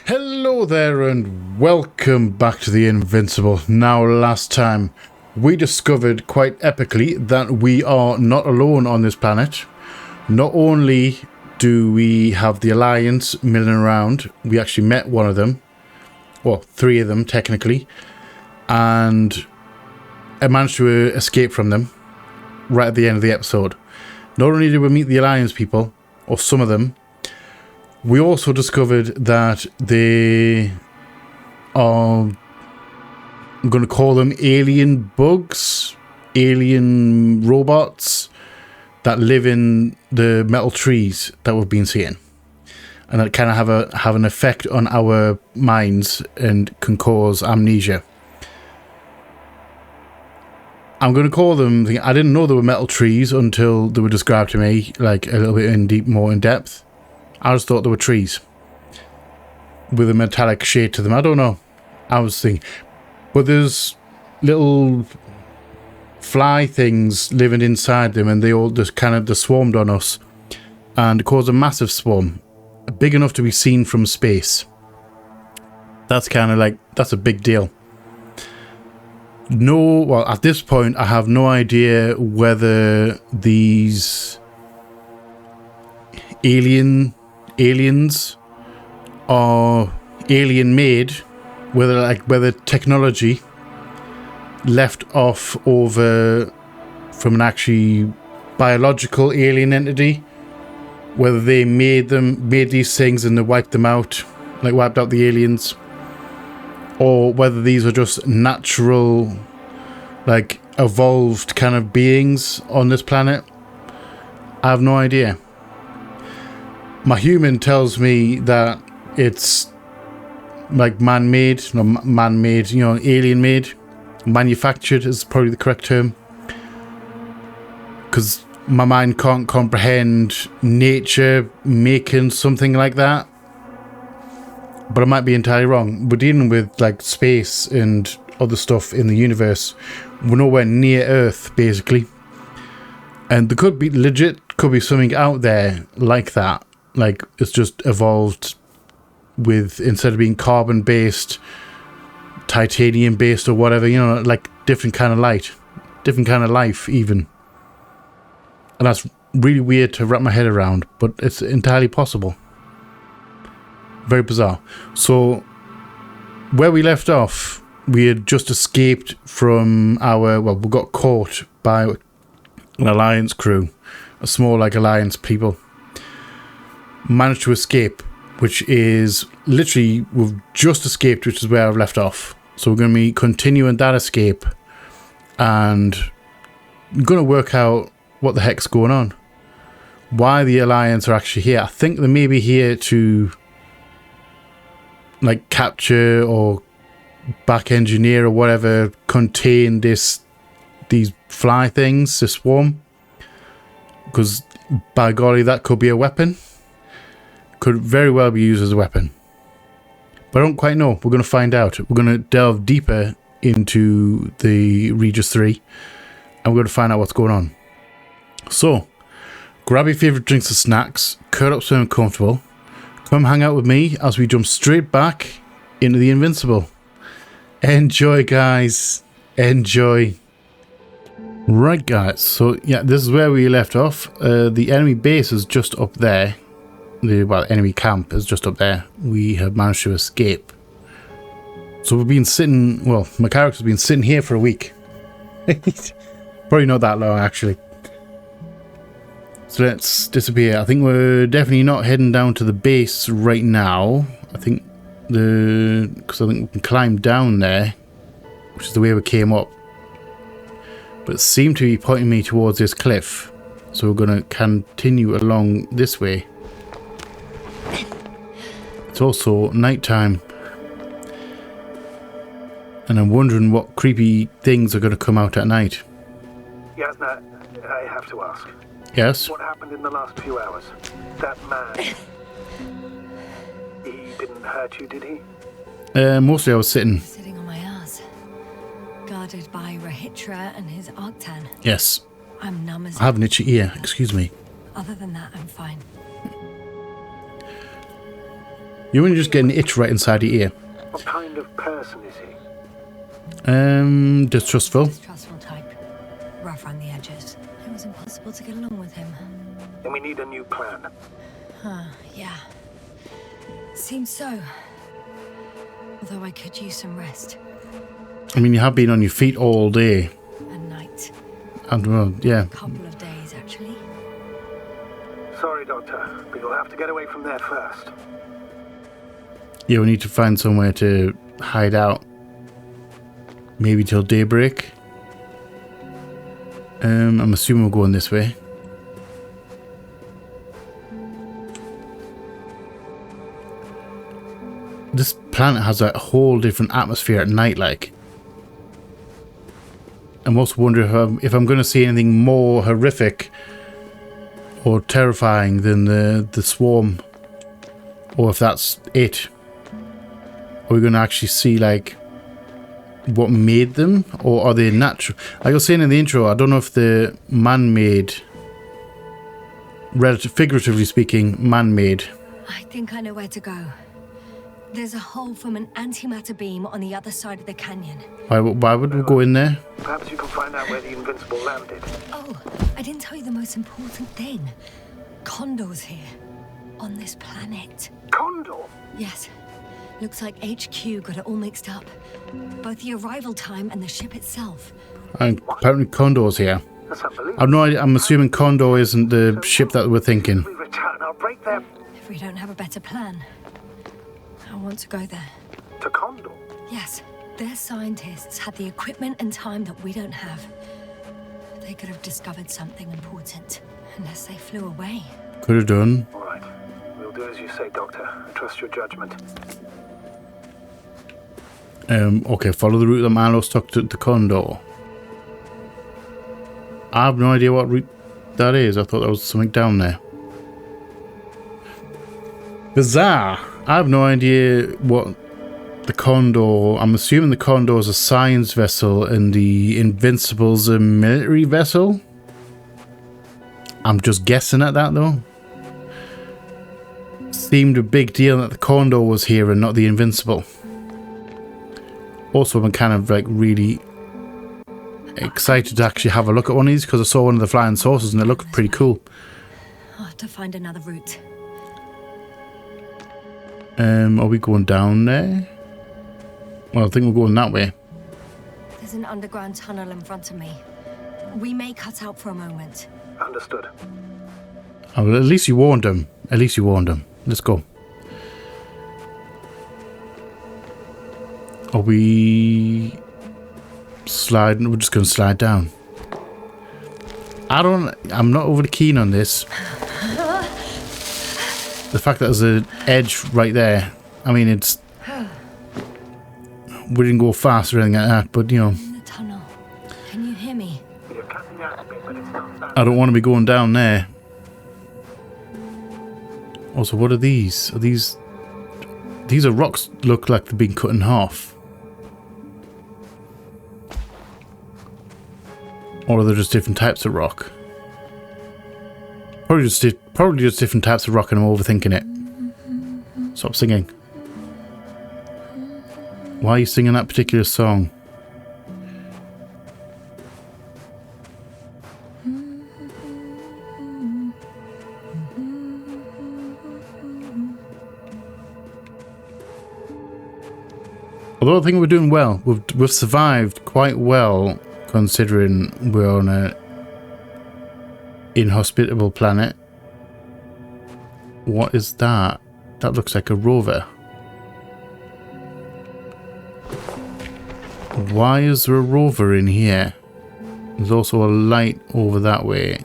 Hello there and welcome back to the Invincible. Now, last time we discovered quite epically that we are not alone on this planet. Not only do we have the Alliance milling around, we actually met one of them, well, three of them technically, and I managed to escape from them right at the end of the episode. Not only did we meet the Alliance people, or some of them, we also discovered that they are, I'm going to call them alien bugs, alien robots that live in the metal trees that we've been seeing. And that kind of have an effect on our minds and can cause amnesia. I'm going to call them, I didn't know they were metal trees until they were described to me, like a little bit more in depth. I just thought they were trees with a metallic shade to them. I don't know. I was thinking. But there's little fly things living inside them, and they all just they swarmed on us and caused a massive swarm. Big enough to be seen from space. That's that's a big deal. Well, at this point, I have no idea whether these aliens are alien made, whether technology left off over from an actually biological alien entity, whether they made these things and they wiped them out, like wiped out the aliens, or whether these are just natural, like evolved kind of beings on this planet. I have no idea. My human tells me that it's like man-made, alien-made. Manufactured is probably the correct term. Because my mind can't comprehend nature making something like that. But I might be entirely wrong. We're dealing with like space and other stuff in the universe. We're nowhere near Earth, basically. And there could be something out there like that. Like, it's just evolved with, instead of being carbon-based, titanium-based or whatever, like different kind of life, even. And that's really weird to wrap my head around, but it's entirely possible. Very bizarre. So, where we left off, we had just escaped from we got caught by an Alliance crew, a small, Alliance people. Managed to escape, which is literally, we've just escaped, which is where I've left off. So we're going to be continuing that escape, and I'm going to work out what the heck's going on. Why the Alliance are actually here. I think they may be here to capture or back engineer or whatever, contain these fly things, this swarm. Because by golly, that could be a weapon. Could very well be used as a weapon. But I don't quite know. We're going to find out. We're going to delve deeper into the Regis 3. And we're going to find out what's going on. So, grab your favourite drinks and snacks. Curl up so uncomfortable. Come hang out with me as we jump straight back into the Invincible. Enjoy, guys. Enjoy. Right, guys. So, yeah, this is where we left off. The enemy base is just up there. The enemy camp is just up there. We have managed to escape. So we've been sitting, my character's been sitting here for a week. Probably not that long, actually. So let's disappear. I think we're definitely not heading down to the base right now. Because I think we can climb down there, which is the way we came up. But it seemed to be pointing me towards this cliff. So we're going to continue along this way. It's also nighttime, and I'm wondering what creepy things are going to come out at night. Yasna, I have to ask. Yes? What happened in the last few hours? That man, he didn't hurt you, did he? Mostly I was sitting on my ass, guarded by Rahitra and his Arctan. Yes. I'm numb as I have an itchy ear, excuse me. Other than that, I'm fine. You only just get an itch right inside your ear. What kind of person is he? Distrustful. Distrustful type. Rough around the edges. It was impossible to get along with him. Then we need a new plan. Yeah. Seems so. Although I could use some rest. I mean, you have been on your feet all day. And night. And, well, yeah. A couple of days, actually. Sorry, Doctor, but you'll have to get away from there first. Yeah, we need to find somewhere to hide out. Maybe till daybreak. I'm assuming we're going this way. This planet has a whole different atmosphere at night, like. I'm also wondering if I'm going to see anything more horrific or terrifying than the swarm, or if that's it. Are we going to actually see like what made them, or are they natural? Like I was saying in the intro, I don't know if they're man-made, figuratively speaking, man-made. I think I know where to go. There's a hole from an antimatter beam on the other side of the canyon. Why would we go in there? Perhaps you can find out where the Invincible landed. Oh, I didn't tell you the most important thing. Condor's here. On this planet. Condor? Yes. Looks like HQ got it all mixed up. Both the arrival time and the ship itself. And apparently Condor's here. That's unbelievable. I've no idea. I'm assuming Condor isn't the ship that we're thinking. If we return, I'll break them. If we don't have a better plan, I want to go there. To Condor? Yes. Their scientists had the equipment and time that we don't have. They could have discovered something important, unless they flew away. Could have done. All right. We'll do as you say, Doctor. I trust your judgment. Okay, follow the route that Milo's took to the Condor. I have no idea what route that is. I thought there was something down there. Bizarre. I have no idea what the Condor... I'm assuming the Condor is a science vessel and the Invincible's a military vessel. I'm just guessing at that, though. Seemed a big deal that the Condor was here and not the Invincible. Also, I'm kind of like really excited to actually have a look at one of these because I saw one of the flying saucers and it looked pretty cool. I'll have to find another route. Are we going down there? Well, I think we're going that way. There's an underground tunnel in front of me. We may cut out for a moment. Understood. Oh, well, at least you warned him. At least you warned him. Let's go. Are we sliding? We're just going to slide down. I'm not overly keen on this. The fact that there's an edge right there. I mean, it's... We didn't go fast or anything like that, but, you know... In the tunnel. Can you hear me? You're cutting out a bit, but it's not that. I don't want to be going down there. Also, what are these? Are these... These are rocks look like they've been cut in half. Or are they just different types of rock? Probably just different types of rock and I'm overthinking it. Stop singing. Why are you singing that particular song? Although I think we're doing well. We've survived quite well considering we're on a inhospitable planet. What is that? That looks like a rover. Why is there a rover in here? There's also a light over that way.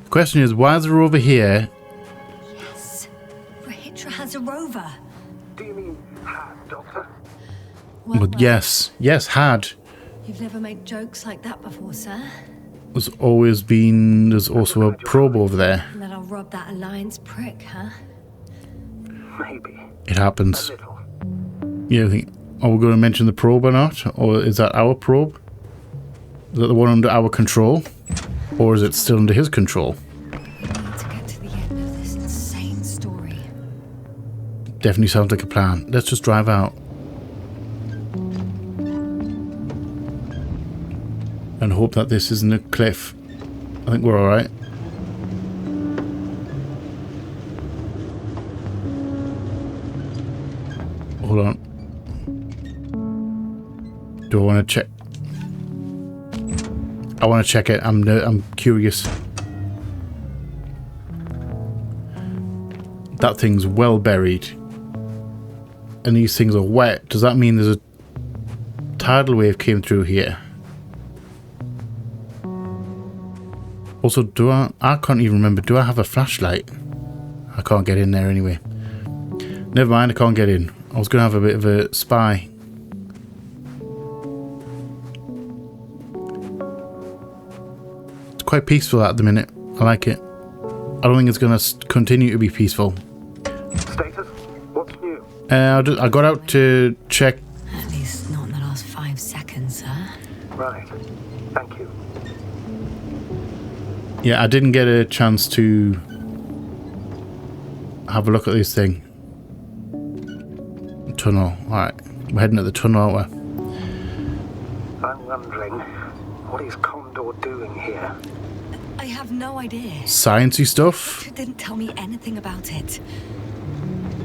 The question is, why is there a rover here? Yes. Rahitra has a rover. Do you mean had, Doctor? But yes, had. You've never made jokes like that before, sir. There's also a probe over there. And that I'll rob that Alliance prick, huh? Maybe. It happens. A little. Yeah, I think, are we going to mention the probe or not? Or is that our probe? Is that the one under our control? Or is it still under his control? We need to get to the end of this insane story. Definitely sounds like a plan. Let's just drive out. And hope that this isn't a cliff. I think we're alright. Hold on. Do I want to check? I want to check it. I'm curious. That thing's well buried. And these things are wet. Does that mean there's a tidal wave came through here? Also, I can't even remember. Do I have a flashlight? I can't get in there anyway. Never mind, I can't get in. I was going to have a bit of a spy. It's quite peaceful at the minute. I like it. I don't think it's going to continue to be peaceful. Status? What's new? I got out to check. At least not in the last 5 seconds, sir. Right. Thank you. Yeah, I didn't get a chance to have a look at this thing. Tunnel. Alright. We're heading at the tunnel, aren't we? I'm wondering, what is Condor doing here? I have no idea. Sciencey stuff? You didn't tell me anything about it.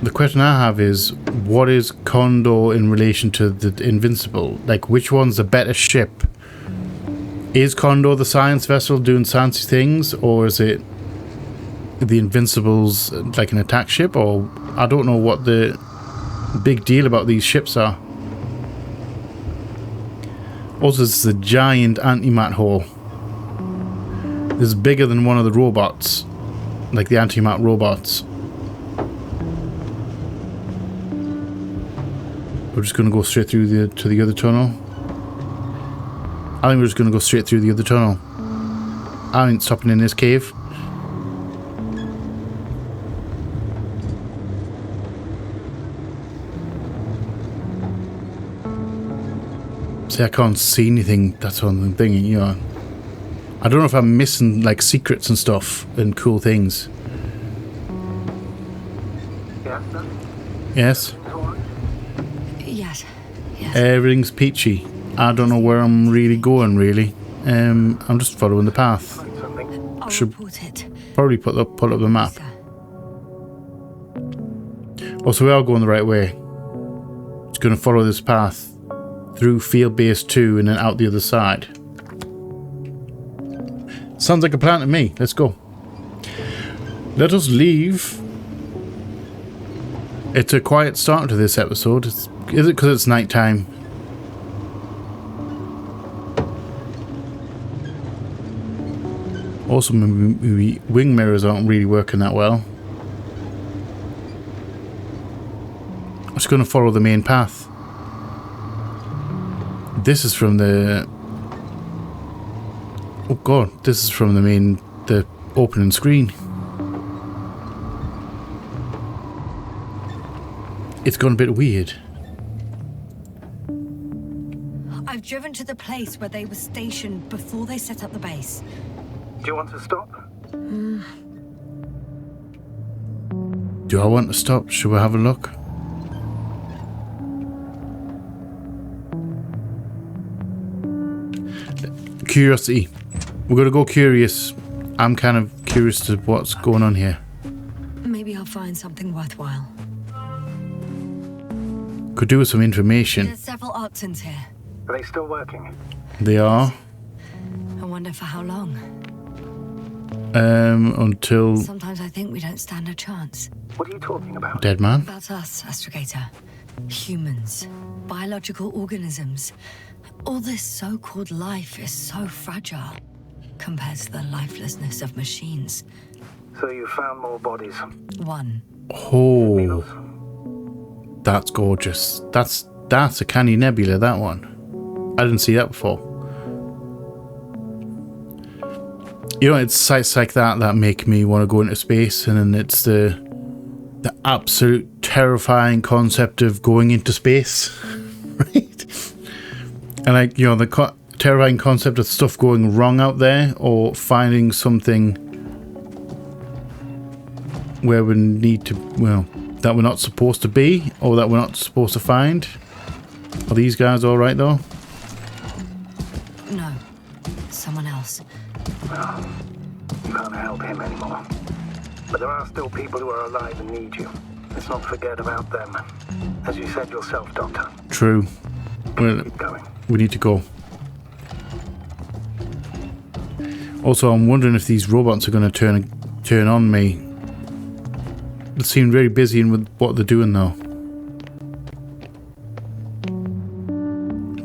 The question I have is, what is Condor in relation to the Invincible? Like, which one's the better ship? Is Condor the science vessel doing sciencey things, or is it the Invincible's like an attack ship? Or I don't know what the big deal about these ships are. Also, it's a giant antimat hole. It's bigger than one of the robots, like the antimat robots. We're just going to go straight through to the other tunnel. I think we're just going to go straight through the other tunnel. I ain't stopping in this cave. See, I can't see anything. That's what I'm thinking, you know. I don't know if I'm missing, like, secrets and stuff and cool things. Yeah, sir? Yes? Yes. Yes. Everything's peachy. I don't know where I'm really going, really. I'm just following the path. Find something. I'll should- report it. Probably pull up the map. Sir. Also, we are going the right way. Just going to follow this path through Field Base 2 and then out the other side. Sounds like a plan to me. Let's go. Let us leave. It's a quiet start to this episode. Is it because it's nighttime? Also, my wing mirrors aren't really working that well. I'm just going to follow the main path. This is from the... Oh god, this is from the opening screen. It's gone a bit weird. I've driven to the place where they were stationed before they set up the base. Do you want to stop? Do I want to stop? Should we have a look? Curiosity. We're going to go curious. I'm kind of curious to what's going on here. Maybe I'll find something worthwhile. Could do with some information. There's several Arctons here. Are they still working? They are. I wonder for how long. Until Sometimes I think we don't stand a chance. What are you talking about? dead man. About us, Astrogator. Humans. Biological organisms. All this so-called life is so fragile compared to the lifelessness of machines. So you found more bodies. One. Oh, that's gorgeous. That's a canny nebula, that one. I didn't see that before. You know, it's sites like that that make me want to go into space, and then it's the absolute terrifying concept of going into space, right? And like, you know, terrifying concept of stuff going wrong out there, or finding something where we need to, well, that we're not supposed to be, or that we're not supposed to find. Are these guys all right though? No, someone else. You can't help him anymore. But there are still people who are alive and need you. Let's not forget about them. As you said yourself, Doctor. True. Well, Keep going. we need to go. Also, I'm wondering if these robots are going to turn on me. They seem very busy with what they're doing though.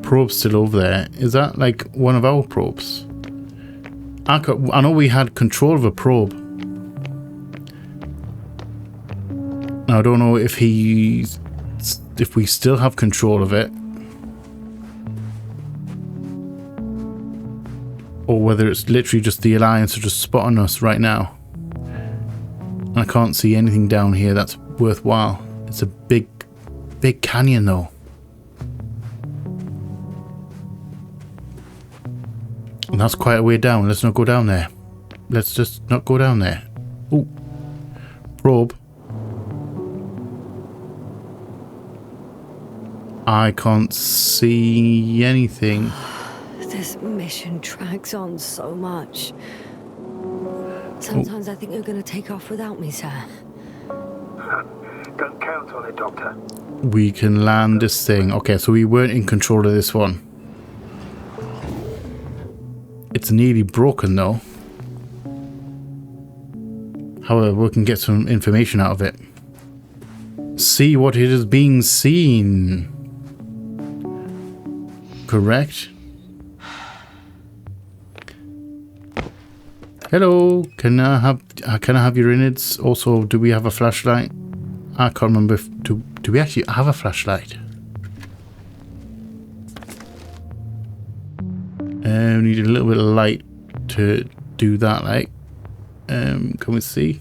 Probe's still over there. Is that like one of our probes? I know we had control of a probe. Now, I don't know if we still have control of it, or whether it's literally just the Alliance are just spotting us right now. I can't see anything down here that's worthwhile. It's a big canyon though. And that's quite a way down. Let's not go down there. Let's just not go down there. Ooh. Probe. I can't see anything. This mission drags on so much. Sometimes I think you're going to take off without me, sir. Don't count on it, Doctor. We can land this thing. Okay, so we weren't in control of this one. It's nearly broken though. However, we can get some information out of it. See what it is being seen. Correct. Hello, can I have your innards? Also, do we have a flashlight? I can't remember if do we actually have a flashlight? We need a little bit of light to do that, like. Can we see?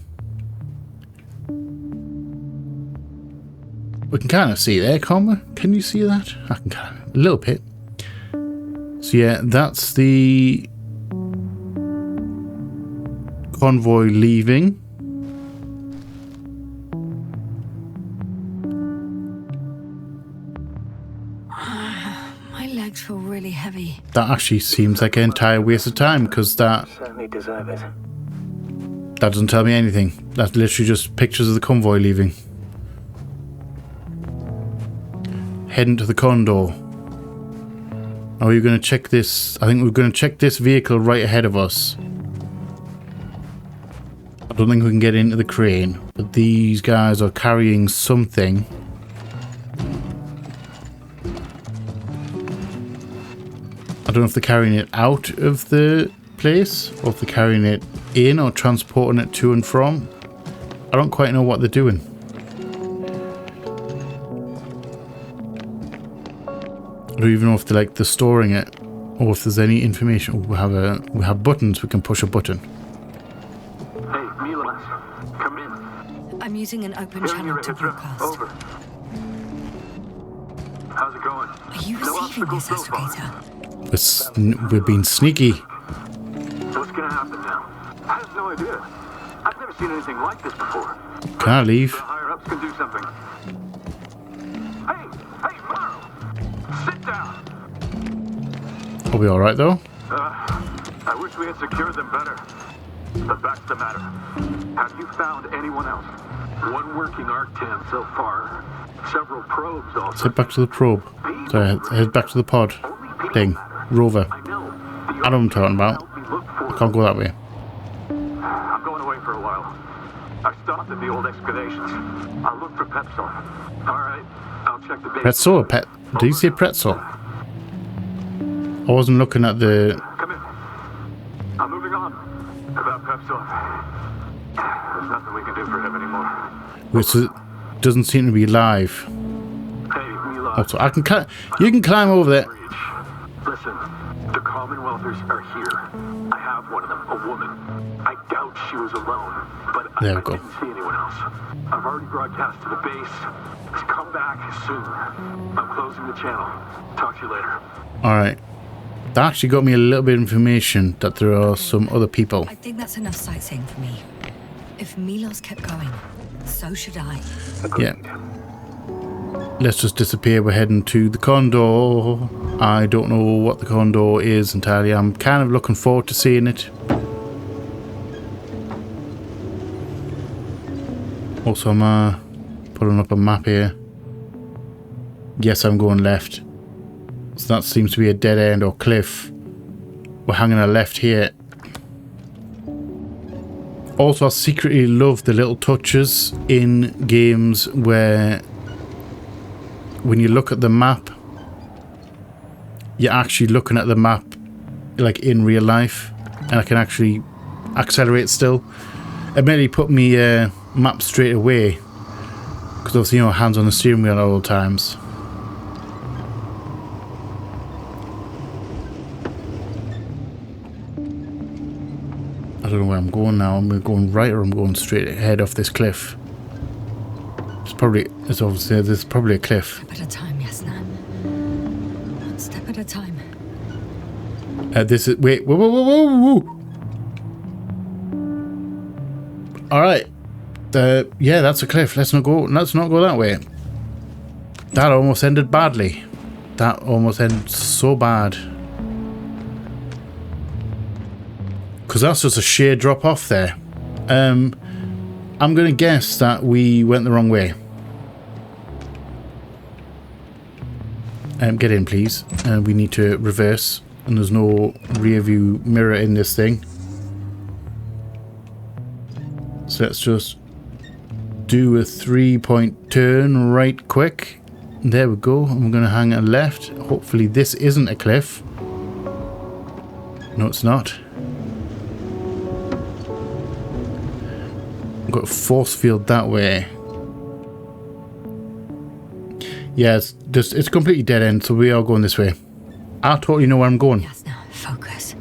We can kind of see there, can't we? Can you see that? I can kind of, a little bit. So yeah, that's the convoy leaving. My legs feel really heavy. That actually seems like an entire waste of time, because that Certainly deserve it. doesn't tell me anything. That's literally just pictures of the convoy leaving. Heading to the condor. Are we going to check this? I think we're going to check this vehicle right ahead of us. I don't think we can get into the crane, but these guys are carrying something. I don't know if they're carrying it out of the place, or if they're carrying it in, or transporting it to and from. I don't quite know what they're doing. I don't even know if they're storing it, or if there's any information. Oh, we have buttons. We can push a button. Hey, Mila, come in. I'm using an open Hearing channel your to Hydra. broadcast. Over. How's it going? Are you No receiving obstacles this, so far. Astrogator? We're being sneaky. What's gonna happen now? I have no idea. I've never seen anything like this before. Can I leave? The higher ups can do something. Hey, Morrow! Sit down! Are we alright though? I wish we had secured them better. But back to the matter. Have you found anyone else? One working Arctan so far. Several probes also. Let's head back to the probe. Sorry, head back to the pod thing. Rover. I know. I know what I'm talking about. I can't go that way. I'm going away for a while. I stopped at the old excavations. I'll look for Pepsol. Alright, I'll check the base. Pretzel? Did you say pretzel? I wasn't looking at the... Come in. I'm moving on. About Pepsol. There's nothing we can do for him anymore. Which doesn't seem to be live. Hey, Mila. Also, I can you can climb over there. Listen, the Commonwealthers are here. I have one of them, a woman. I doubt she was alone, but There I we go. didn't see anyone else. I've already broadcast to the base. Come back soon. I'm closing the channel. Talk to you later. Alright. That actually got me a little bit of information that there are some other people. I think that's enough sightseeing for me. If Milos kept going, so should I. Yeah. Let's just disappear. We're heading to the Condor. I don't know what the Condor is entirely. I'm kind of looking forward to seeing it. Also, I'm pulling up a map here. Yes, I'm going left. So that seems to be a dead end or cliff. We're hanging a left here. Also, I secretly love the little touches in games where when you look at the map, you're actually looking at the map like in real life, and I can actually accelerate still. It mainly put me map straight away because obviously, you know, hands on the steering wheel at all times. I don't know where I'm going now. I'm going right or I'm going straight ahead off this cliff. It's obviously, there's probably a cliff. Step at a time, Yasna. One step at a time. This is, wait, whoa, whoa, whoa, whoa, whoa. Alright. Yeah, that's a cliff. Let's not go that way. That almost ended badly. That almost ended so bad. Because that's just a sheer drop off there. I'm going to guess that we went the wrong way. Get in, please. We need to reverse. And there's no rear view mirror in this thing. So let's just do a 3-point turn right quick. There we go. I'm going to hang a left. Hopefully this isn't a cliff. No, it's not. I've got a force field that way. Yeah, it's completely dead end, so we are going this way. I totally know where I'm going. Yes, now focus.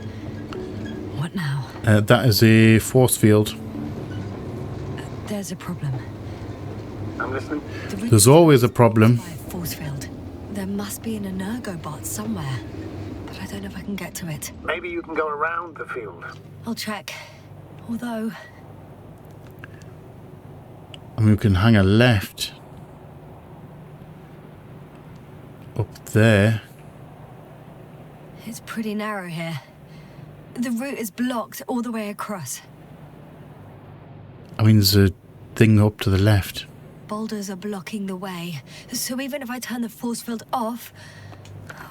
What now? That is a force field. There's a problem. I'm listening. There's always a problem. Force field. There must be an energobot somewhere, but I don't know if I can get to it. Maybe you can go around the field. I'll check. Although, I mean, we can hang a left. Up there. it's pretty narrow here. The route is blocked all the way across. I mean, there's a thing up to the left. Boulders are blocking the way, so even if I turn the force field off,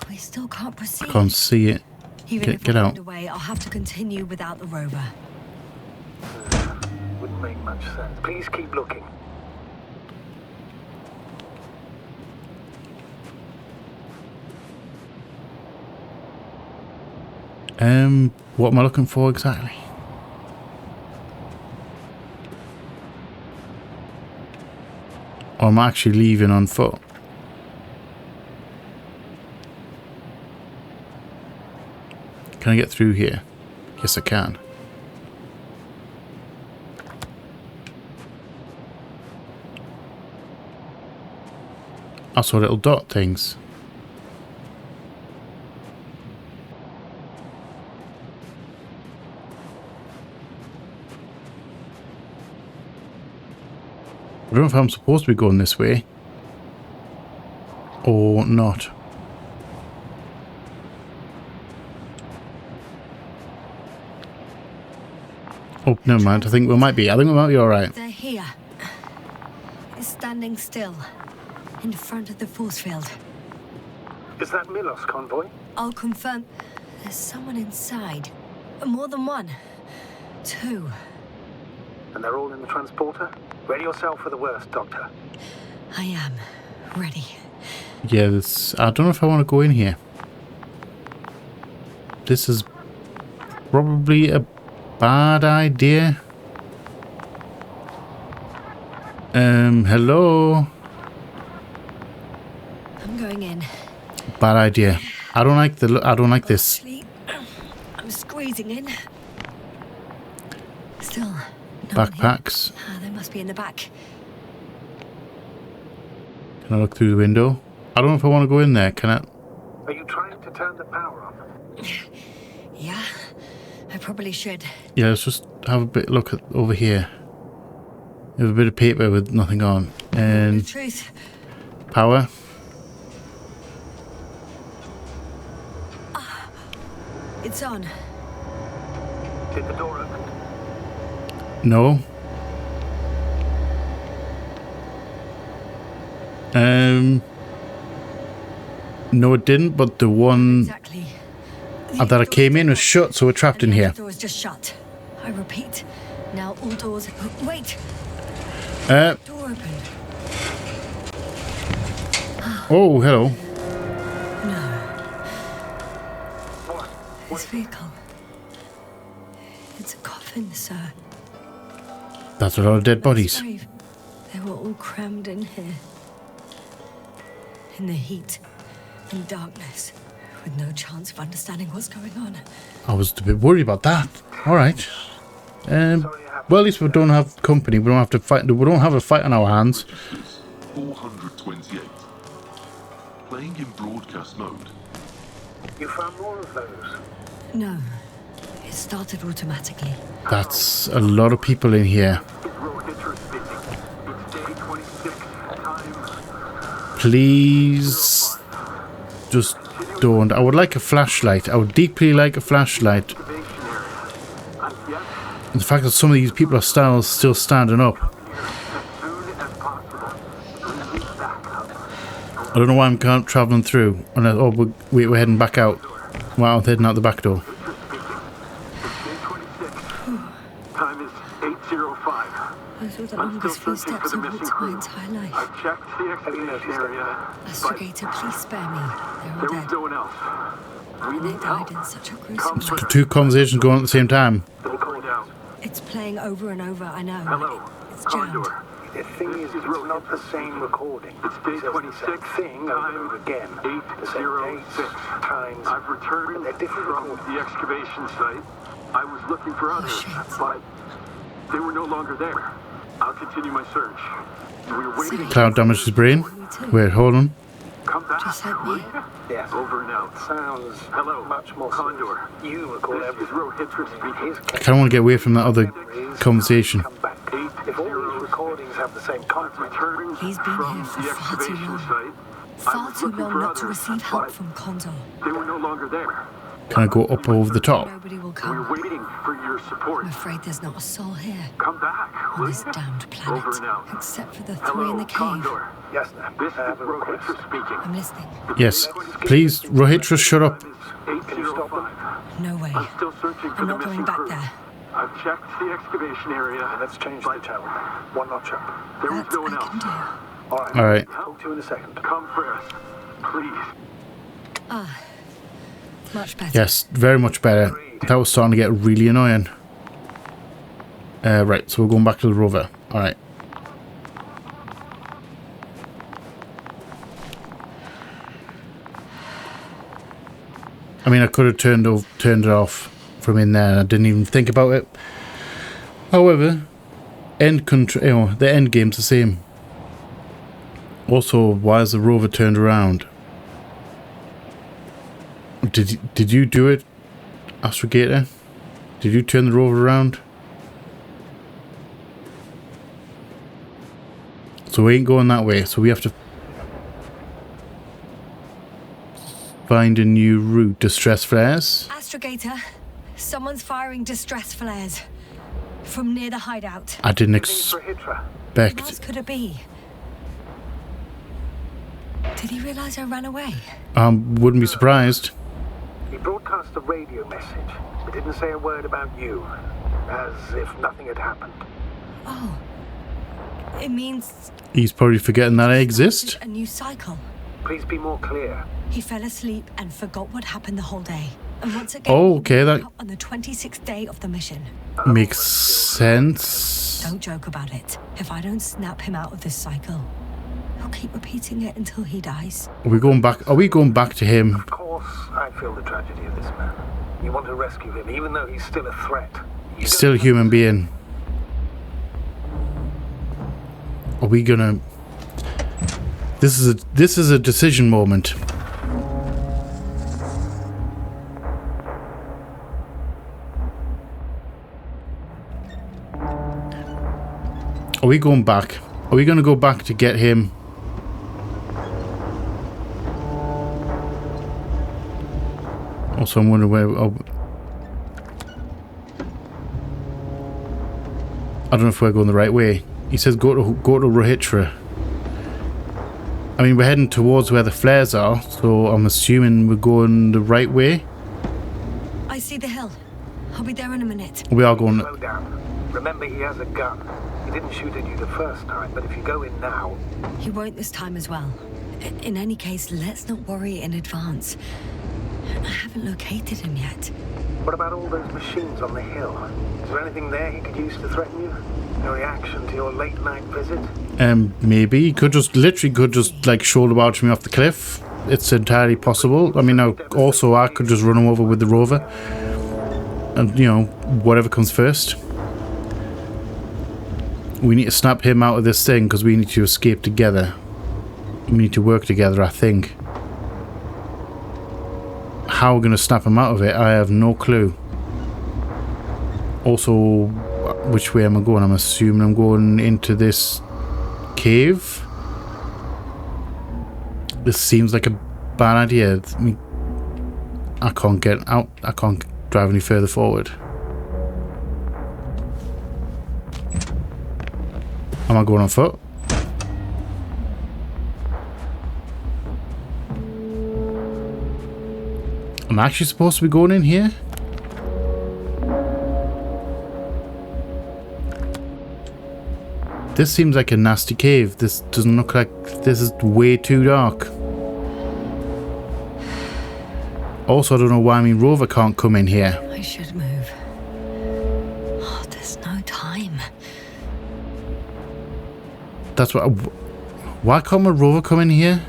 we still can't proceed. I can't see it. Even if Get I out. find a way, I'll have to continue without the rover. Wouldn't make much sense. Please keep looking. What am I looking for exactly? Or am I actually leaving on foot? Can I get through here? Yes, I can. I saw little dot things. I don't know if I'm supposed to be going this way or not. Oh, never mind. I think we might be alright. They're here. It's standing still, in front of the force field. Is that Milos convoy? I'll confirm. There's someone inside. More than one. Two. And they're all in the transporter? Ready yourself for the worst, Doctor. I am. Ready. Yeah, I don't know if I want to go in here. This is probably a bad idea. Hello? I'm going in. Bad idea. I don't like this. Actually, I'm squeezing in. Still, no Backpacks. they must be in the back. Can I look through the window? I don't know if I want to go in there. Can I? Are you trying? like to turn the power on? Yeah, I probably should. Yeah, let's just have a bit look at over here. There's a bit of paper with nothing on. The And truth. power. It's on. Did the door open? No. No, it didn't, but the one Exactly. that I came in was shut, so we're trapped in And the here. other door is just shut. I repeat. Now all doors. Wait. Uh, Door opened. oh, hello. No. What? This vehicle. It's a coffin, sir. That's a lot of dead bodies. Grave. They were all crammed in here. In the heat and darkness, with no chance of understanding what's going on. I was a bit worried about that. All right. Well, at least we don't have company. We don't have to fight. We don't have a fight on our hands. 428. Playing in broadcast mode. You found more of those? No. It started automatically. That's a lot of people in here. It's Rohitra speaking. It's day 26. Time. Please, just don't. I would like a flashlight. I would deeply like a flashlight. Excavation area. And yet, And the fact that some of these people are still standing up. here as soon as possible. We need backup. I don't know why I'm traveling through. Unless, oh, we're heading back out. Wow, I'm heading out the back door. Time is 8:05. Those were the I'm longest still few searching steps for I've the walked missing in my crew. entire life. I've checked the excavation area, but Astrogator, please spare me. They're all there was dead. no one else. We And they need died help. in such a Come gruesome way. first. Two conversations going at the same time. Don't call down. It's playing over and over, I know. Hello, It's jammed. Condor. The thing is, it's not the same recording. It's day It says the 26, same thing over and over again. The same dates, 8:06. times. I've returned They're different from recordings. the excavation site. I was looking for others, shit. but they were no longer there. I'll continue my search. We're waiting. Cloud damaged his brain. Me too. Wait, hold on. Come back, Just like will me. you? Yes. Over and out. Sounds Hello, much more Condor. serious. You recall This is everything. Rohitra speaking. His I kind of want to get away from that other conversation. Come back. If all these recordings have the same content, Returning He's been from here for the far too excavation long. site. I Far was too looking long for not to others, receive help but from Condor. they were no longer there. Can I go up over the top? Nobody will We're come. waiting for your support. I'm afraid there's not a soul here Come back, on will this you? damned planet, Over and out. except for the three in Hello, the cave. Condor. yes, ma'am. This is I have a request. Rohitra speaking. I'm listening. Yes. Please, Rohitra, shut up. Time is 8:05. No way. I'm still searching for I'm the not going missing back crew. there. I've checked the excavation area. Let's change the channel. One notch up. There was That no one I else. can do. All right. All right. Talk to you in a second. Come first, please. Much better. Yes, very much better. That was starting to get really annoying. Right, so we're going back to the rover. All right. I mean, I could have turned it off from in there, and I didn't even think about it. However, the end game's the same. Also, why is the rover turned around? Did you do it, Astrogator? Did you turn the rover around? So we ain't going that way, so we have to find a new route. Distress flares? Astrogator, someone's firing distress flares from near the hideout. I didn't For Hitra. Who else expect... could it be? Did he realize I ran away? Wouldn't be surprised. He broadcast a radio message, but didn't say a word about you, as if nothing had happened. Oh. It means He's probably forgetting that I exist. a new cycle. Please be more clear. He fell asleep and forgot what happened the whole day. And once again, Oh, he okay, woke that- up on the 26th day of the mission. Makes sense. Don't joke about it. If I don't snap him out of this cycle, he'll keep repeating it until he dies. Are we going back to him? Of course, I feel the tragedy of this man. You want to rescue him, even though he's still a threat. You He's still a human being. Are we gonna... This is a decision moment. Are we going back? Are we going to go back to get him? Also, I'm wondering where... Oh, I don't know if we're going the right way. He says go to Rohitra. I mean, we're heading towards where the flares are, so I'm assuming we're going the right way. I see the hill. I'll be there in a minute. We are going... Slow down. Remember, he has a gun. He didn't shoot at you the first time, but if you go in now... He won't this time as well. In any case, let's not worry in advance. I haven't located him yet. What about all those machines on the hill? Is there anything there he could use to threaten you? No reaction to your late night visit? Maybe. He could just, literally could just, like, shoulder barge me off the cliff. It's entirely possible. I mean, now, also, I could just run him over with the rover. And, you know, whatever comes first. We need to snap him out of this thing because we need to escape together. We need to work together, I think. How we're going to snap him out of it, I have no clue. Also, which way am I going? I'm assuming I'm going into this cave. This seems like a bad idea. I mean, I can't get out. I can't drive any further forward. Am I going on foot? I'm actually supposed to be going in here? This seems like a nasty cave. This doesn't look like... This is way too dark. Also, I don't know why Rover can't come in here. I should move. Oh, there's no time. That's what... Why can't my Rover come in here?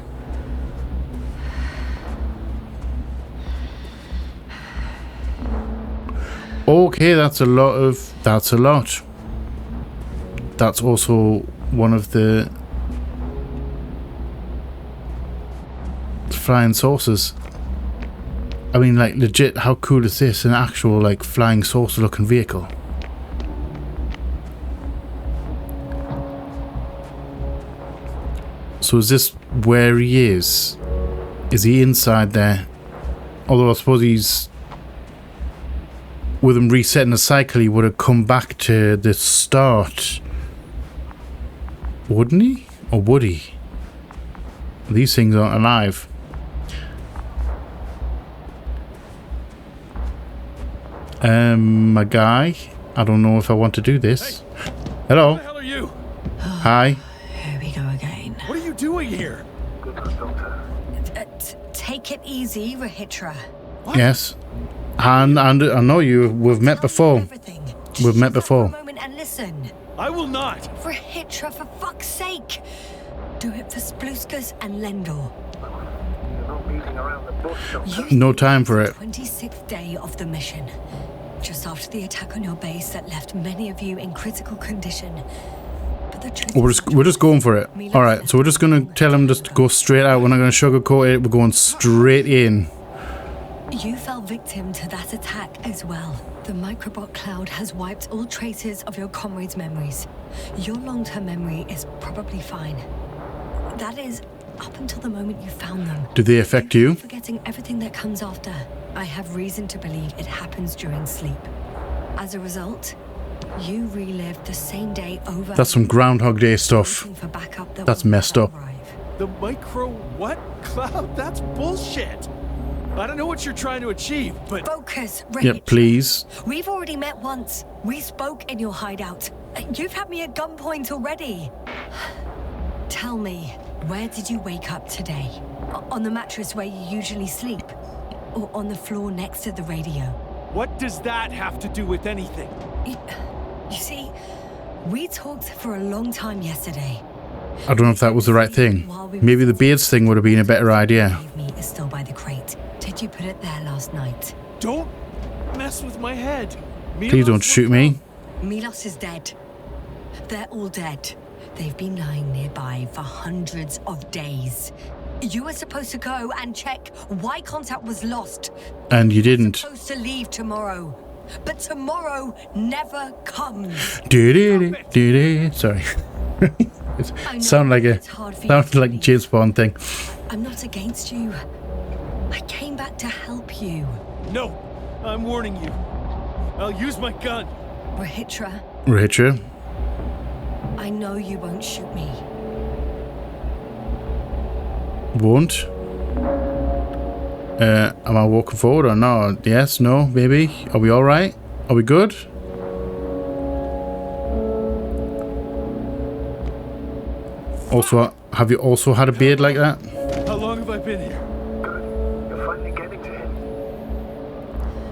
Okay, that's a lot of... That's a lot. That's also one of the flying saucers. I mean, like, legit, how cool is this? An actual, like, flying saucer looking vehicle. So is this where he is? Is he inside there? Although I suppose he's... With him resetting the cycle, he would have come back to the start. Wouldn't he? Or would he? These things aren't alive. My guy. I don't know if I want to do this. Hey, hello. Who the hell are you? Hi. Here we go again. What are you doing here? Good luck, Doctor. Take it easy, Rohitra. What? Yes. And I know you. We've met before. Everything. We've met Shut up for before. a moment and listen. I will not. Rohitra, for fuck's sake. Do it for Spluskas and Lendor. You're not beating around the bush, Doctor. You No time for it. 26th day of the mission. Just after the attack on your base that left many of you in critical condition. But the truth We're just going for it. All right. So we're just gonna tell him just to go straight out. We're not gonna sugarcoat it. We're going straight in. You fell victim to that attack as well. The microbot cloud has wiped all traces of your comrades' memories. Your long-term memory is probably fine. That is, up until the moment you found them. Do they affect you? Forgetting everything that comes after. I have reason to believe it happens during sleep. As a result, you relive the same day over. That's some Groundhog Day stuff. waiting for backup that That's will messed never up. arrive. The micro what cloud? That's bullshit. I don't know what you're trying to achieve, but Focus, Yeah, Rich. please. We've already met once. We spoke in your hideout. You've had me at gunpoint already. Tell me, where did you wake up today? On the mattress where you usually sleep? Or on the floor next to the radio? what does that have to do with anything? You see, we talked for a long time yesterday. I don't know if that was the right thing. Maybe the beards thing would have been a better idea. Leave me is still by the crate. Did you put it there last night? Don't mess with my head. Please don't shoot me. Milos is dead. They're all dead. They've been lying nearby for hundreds of days. You were supposed to go and check why contact was lost. And you didn't. Supposed to leave tomorrow. but tomorrow never comes. Sorry. It I know sounded like it's hard for you sounded to like a believe. James Bond thing. I'm not against you. I came back to help you. No, I'm warning you. I'll use my gun. Rahitra, Richard. I know you won't shoot me. Won't. Am I walking forward or no? Yes, no, maybe. Are we alright? Are we good? Also, have you also had a beard like that? How long have I been here? Good. You're finally getting to him.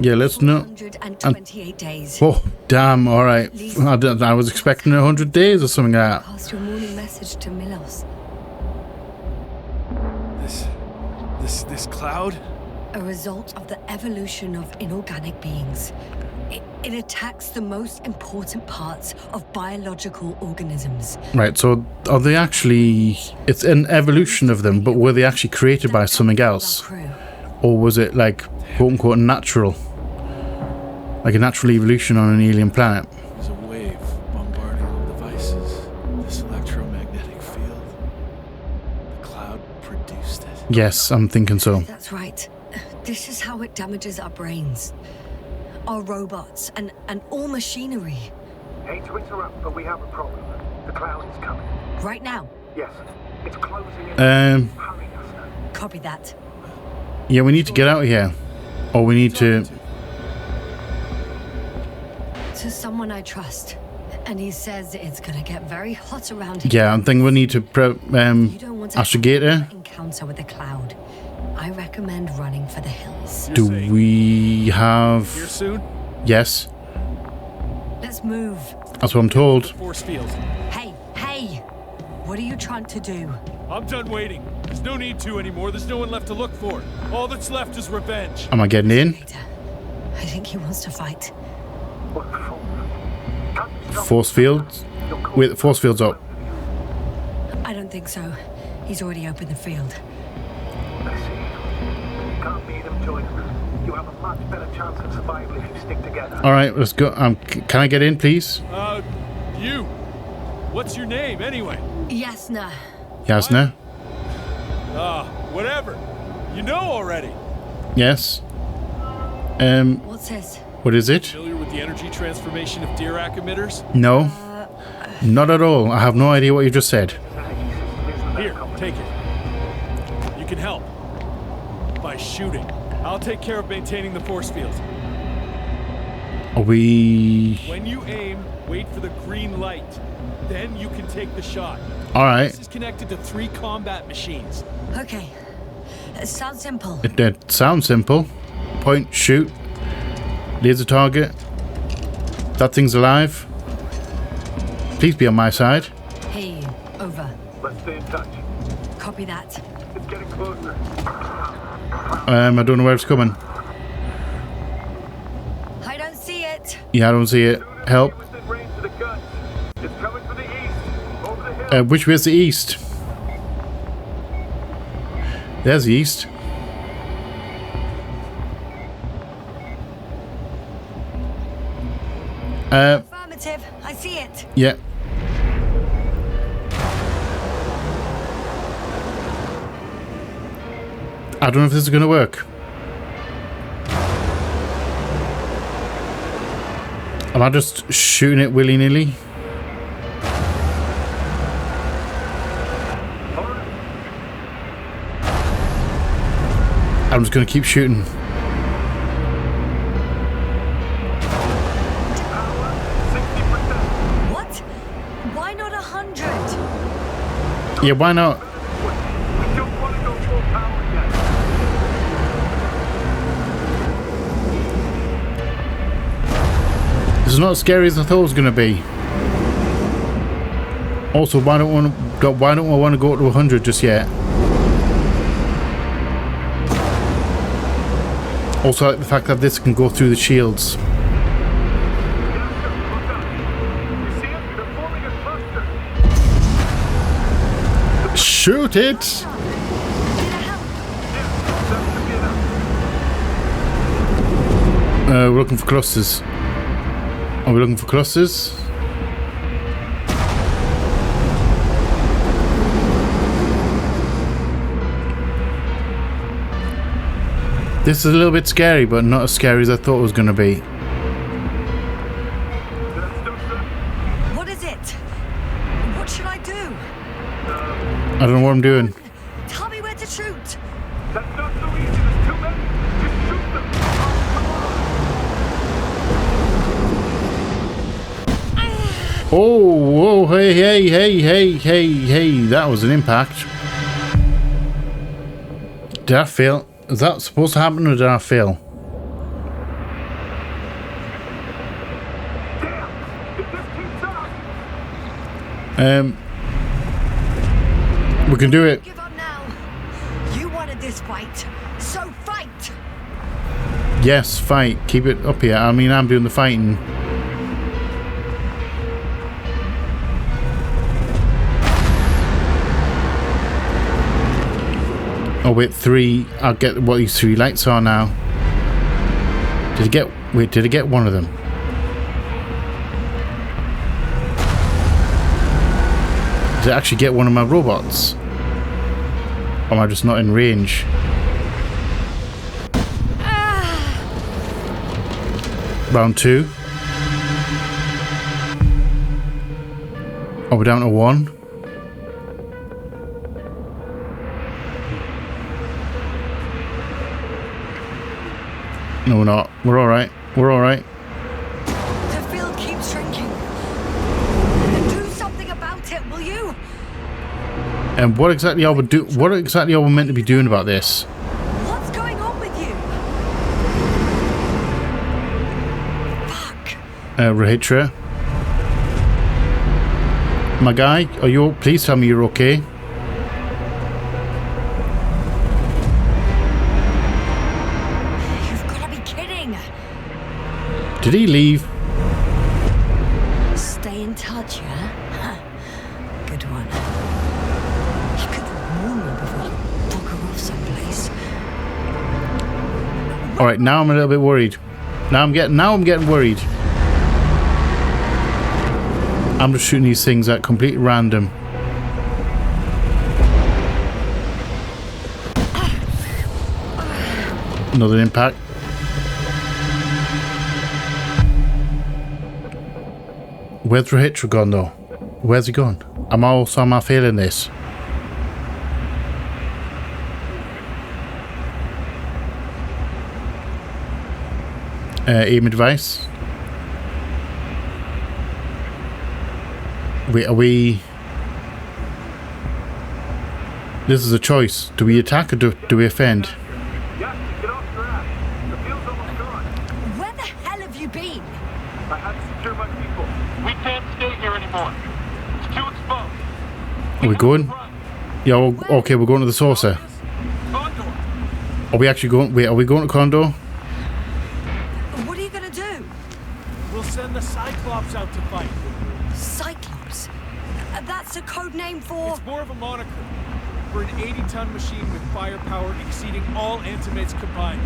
Yeah, let's know. 128 days. Oh, damn, alright. I was expecting 100 days or something like that. Pass your morning message to Milos. This cloud? A result of the evolution of inorganic beings. It attacks the most important parts of biological organisms. Right, so are they actually... It's an evolution of them, but were they actually created by something else? Or was it like, quote-unquote, natural? Like a natural evolution on an alien planet? There's a wave bombarding all devices. This electromagnetic field. The cloud produced it. Yes, I'm thinking so. That's right. This is how it damages our brains. Our robots and all machinery. Hate to interrupt, but we have a problem. The cloud is coming. Right now. Yes, it's closing in. Um, Hurry us. Copy that. Yeah, we need to get out of here. Or we need to... To someone I trust. And he says it's gonna get very hot around here. Yeah, I'm thinking we need to You don't want to have astrogate her. an encounter with the cloud. I recommend running for the hills. Do we have... Here soon? Yes, Let's move. that's what I'm told. Force field. Hey, what are you trying to do? I'm done waiting. There's no need to anymore. There's no one left to look for. All that's left is revenge. Am I getting in? Peter, I think he wants to fight. What for? Can't you stop? Force field? Wait, the force field's up. I don't think so. He's already opened the field. I see. You can't beat them, join them. You have a much better chance of survival if you stick together. Alright, let's go. Can I get in, please? You. What's your name, anyway? Yasna. Yasna? Whatever. You know already. Yes. What's this? What is it? Familiar with the energy transformation of Dirac emitters? No. Not at all. I have no idea what you just said. Here, take it. You can help. By shooting. I'll take care of maintaining the force field. Are we... When you aim, wait for the green light. Then you can take the shot. Alright. This is connected to 3 combat machines. Okay. It sounds simple. It sounds simple. Point, shoot. Laser target. That thing's alive. Please be on my side. Hey, over. Let's stay in touch. Copy that. It's getting closer. I don't know where it's coming. I don't see it. Yeah, I don't see it. Help. Within range of the guns. It's coming from the east. Over the hill. Which way's the east? There's the east. Affirmative. I see it. Yeah. I don't know if this is going to work. Am I just shooting it willy-nilly? I'm just going to keep shooting. What? Why not 100? Yeah, why not? We don't want to go full power yet. This is not as scary as I thought it was going to be. Also, why don't I want to go to 100 just yet? Also, I like the fact that this can go through the shields. You see it? They're forming a cluster. Shoot it! That should be enough. We're looking for clusters. Are we looking for clusters? This is a little bit scary, but not as scary as I thought it was going to be. What is it? What should I do? I don't know what I'm doing. Tell me where to shoot. That's not so easy. There's too many. Just shoot them. Oh, whoa, hey, that was an impact. Did I fail? Is that supposed to happen or did I fail? Damn. If this keeps up. We can do it. Give up now. You wanted this fight, so fight. Yes, fight. Keep it up here. I mean, I'm doing the fighting. Oh wait, 3. I'll get what these 3 lights are now. Did I get... Wait, did I get one of them? Did I actually get one of my robots? Or am I just not in range? Round 2. Oh, we're down to 1. No, we're not. We're alright. We're alright. The field keeps shrinking. Do something about it, will you? And what exactly are we do? What exactly are we meant to be doing about this? What's going on with you? Fuck. Rahitra. My guy, are you? Please tell me you're okay. You've got to be kidding. Did he leave? Stay in touch, yeah? Good one. You could warn me before you bugger off someplace. All right, now I'm a little bit worried. Now I'm getting worried. I'm just shooting these things at completely random. Another impact. Where's Rahitra gone though? Where's he gone? Am I failing this? Aim device. Wait, are we... This is a choice. Do we attack or do we offend? Yes, get off your ass. The field's almost gone. Where the hell have you been? I had to secure my people. We can't stay here anymore. It's too exposed. Are we going? Yeah, okay, we're going to the saucer. Condor. Are we actually going... Wait, are we going to Condor? What are you gonna do? We'll send the Cyclops out to fight. Cyclops? That's a code name for... It's more of a moniker for an 80-ton machine with firepower exceeding all Antimates combined.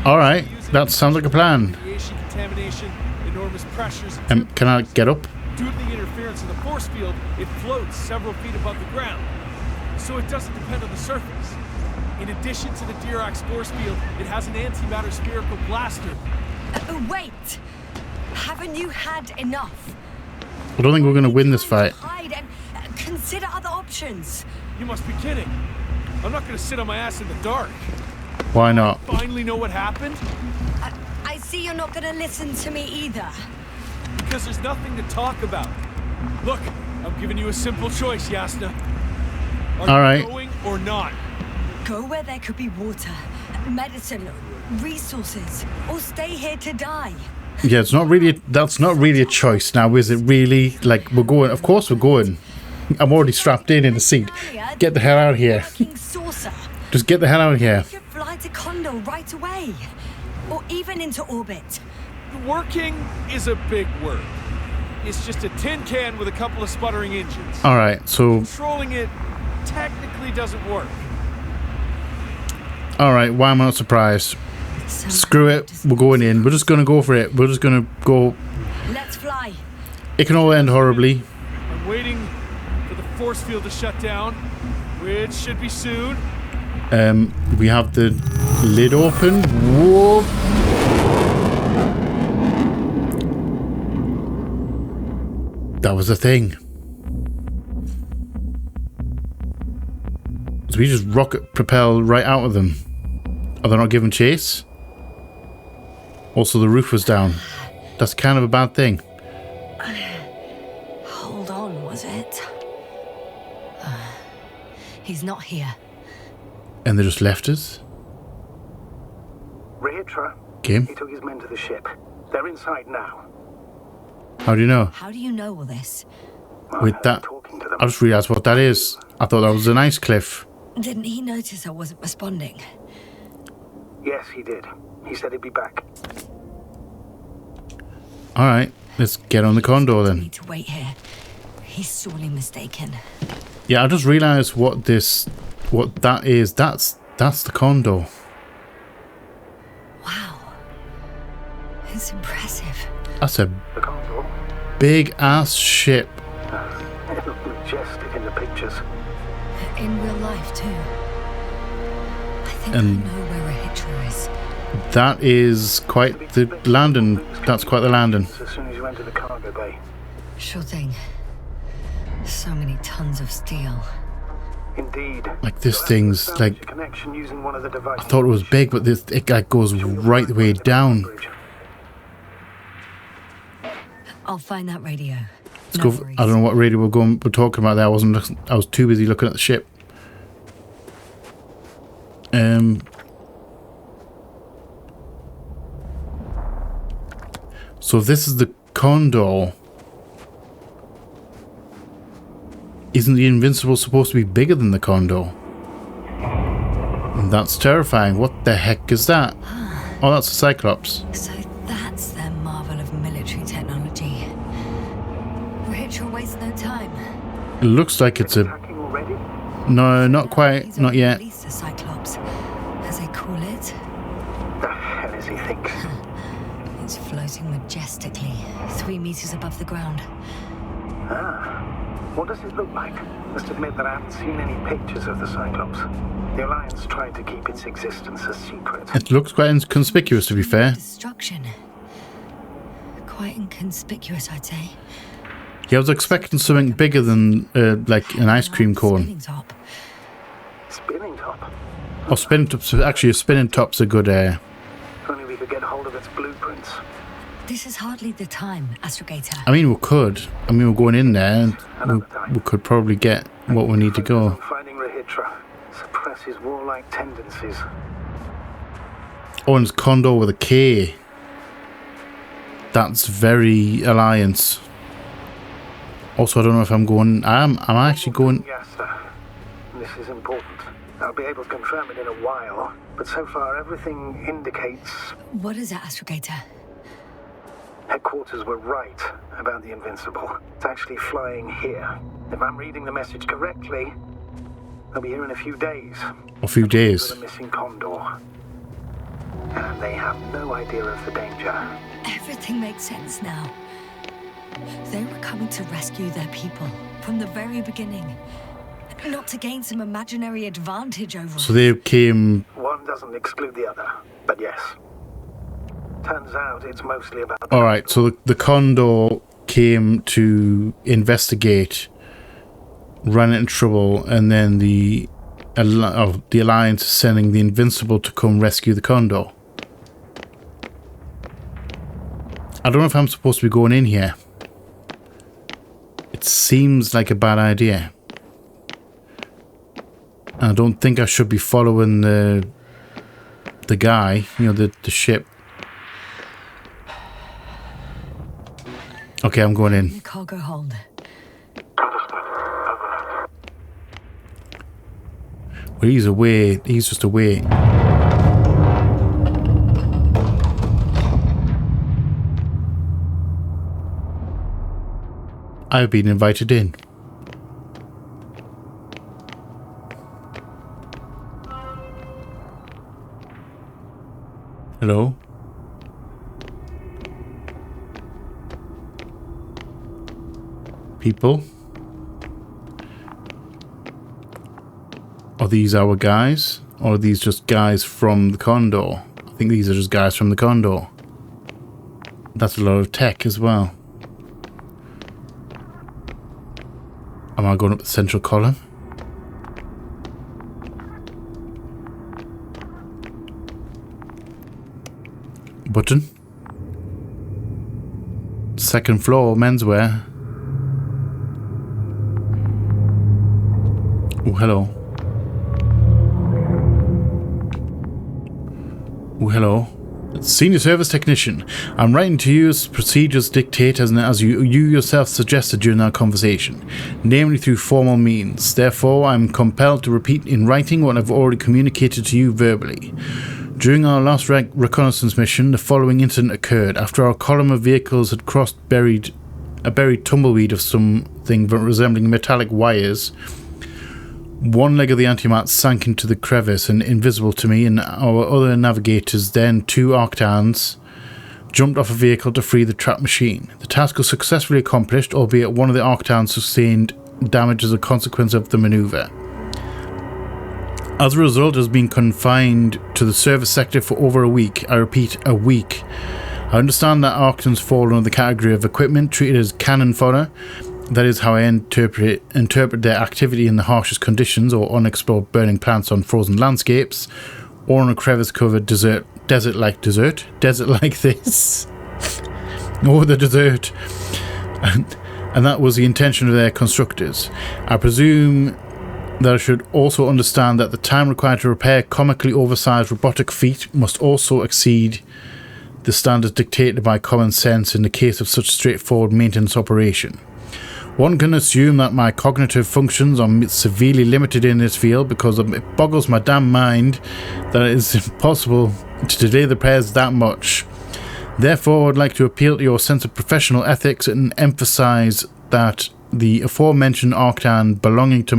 Alright, that sounds like a plan. Radiation contamination, enormous pressures. Can I get up? Due to the interference of the force field, it floats several feet above the ground, so it doesn't depend on the surface. In addition to the Dirac force field, it has an antimatter spherical blaster. Wait! Haven't you had enough? I don't think we're going to win this fight. Hide and consider other options. You must be kidding. I'm not going to sit on my ass in the dark. Why not? Finally know what happened? I see you're not gonna listen to me either. Because there's nothing to talk about. Look, I'm giving you a simple choice, Yasna. Are you going or not? Go where there could be water, medicine, resources, or stay here to die. Yeah, it's not really. That's not really a choice now, is it? Really? Like we're going. Of course we're going. I'm already strapped in the seat. Get the hell out of here. Just get the hell out of here. You could fly to Condor right away, or even into orbit. Working is a big word. It's just a tin can with a couple of sputtering engines. All right, so controlling it technically doesn't work. All right, why am I not surprised? Screw it. We're going in. We're just going to go for it. We're just going to go. Let's fly. It can all end horribly. I'm waiting for the force field to shut down, which should be soon. We have the lid open. Whoa. That was the thing. So we just rocket propel right out of them. Are they not giving chase? Also, the roof was down. That's kind of a bad thing. Hold on, was it? He's not here. And they just left us? Rehitra. Game? He took his men to the ship. They're inside now. How do you know? How do you know all this? With that, Talking to them. I just realised what that is. I thought that was an ice cliff. Didn't he notice I wasn't responding? Yes, he did. He said he'd be back. Alright, let's get on the condor We then. need to wait here. He's sorely mistaken. Yeah, I just realised what that is. That's the condor. Wow. It's impressive. That's a The Condor. big ass ship. It looked majestic in the pictures. In real life, too. I think And- I know where Rehitra is. That is quite the landing. That's quite the landing. As soon as you enter the cargo bay. Sure thing. So many tons of steel. Indeed. Like this You'll have to thing's establish like. a connection using one of the I devices. thought it was big, but it like goes right the way down. I'll find that radio. Let's go. I don't know what radio we're talking about there. I was too busy looking at the ship. So this is the Condor. Isn't the Invincible supposed to be bigger than the Condor? And that's terrifying. What the heck is that? Oh, that's a Cyclops. So that's their marvel of military technology. Rehitra wastes no time. It looks like it's a... Attacking already? No, not quite. He's Not only yet. released the Cyclops, as they call it. The hell is he think? It's floating majestically, 3 meters above the ground. What does it look like? Must admit that I haven't seen any pictures of the Cyclops. The Alliance tried to keep its existence a secret. It looks quite inconspicuous, to be fair. Destruction. Quite inconspicuous, I'd say. Yeah, I was expecting something bigger than, like, an ice cream cone. Spinning top. Spinning top? Or spinning tops. Actually, a spinning top's a good... If only we could get hold of its blueprints. This is hardly the time, Astrogator. I mean, we could. I mean, we're going in there, and we could probably get what we need to go. Finding Rehitra. Suppress his warlike tendencies. Oh, and it's Condor with a K. That's very Alliance. Also, I don't know if I'm going... Am I actually going... Yes, sir. This is important. I'll be able to confirm it in a while, but so far everything indicates What is it, Astrogator? headquarters were right about the Invincible. It's actually flying here. If I'm reading the message correctly, they'll be here in a few days. A few days. With a missing Condor. And they have no idea of the danger. Everything makes sense now. They were coming to rescue their people from the very beginning. Not to gain some imaginary advantage over So us. they came... One doesn't exclude the other, but yes. Turns out it's mostly about... Alright, so the Condor came to investigate, ran into trouble, and then the Alliance is sending the Invincible to come rescue the Condor. I don't know if I'm supposed to be going in here. It seems like a bad idea. I don't think I should be following the guy, you know, the ship. Okay, I'm going in. The cargo hold. Well, he's away. He's just away. I've been invited in. Hello? People? Are these our guys? Or are these just guys from the Condor? I think these are just guys from the Condor. That's a lot of tech as well. Am I going up the central column? Button. Second floor, menswear. Oh, hello. Oh, hello. Senior Service Technician. I'm writing to you as procedures dictate as you yourself suggested during our conversation, namely through formal means. Therefore, I'm compelled to repeat in writing what I've already communicated to you verbally. During our last reconnaissance mission, the following incident occurred. After our column of vehicles had crossed a buried tumbleweed of something resembling metallic wires, one leg of the antimat sank into the crevice, and invisible to me and our other navigators, then 2 Arctans, jumped off a vehicle to free the trapped machine. The task was successfully accomplished, albeit one of the Arctans sustained damage as a consequence of the maneuver. As a result, it has been confined to the service sector for over a week. I repeat, a week. I understand that Arctans fall under the category of equipment treated as cannon fodder. That is how I interpret their activity in the harshest conditions, or unexplored burning plants on frozen landscapes, or on a crevice-covered desert like this, or the desert. And that was the intention of their constructors. I presume that I should also understand that the time required to repair comically oversized robotic feet must also exceed the standards dictated by common sense in the case of such straightforward maintenance operation. One can assume that my cognitive functions are severely limited in this field, because it boggles my damn mind that it is impossible to delay the repairs that much. Therefore, I'd like to appeal to your sense of professional ethics and emphasize that the aforementioned Arctan belonging to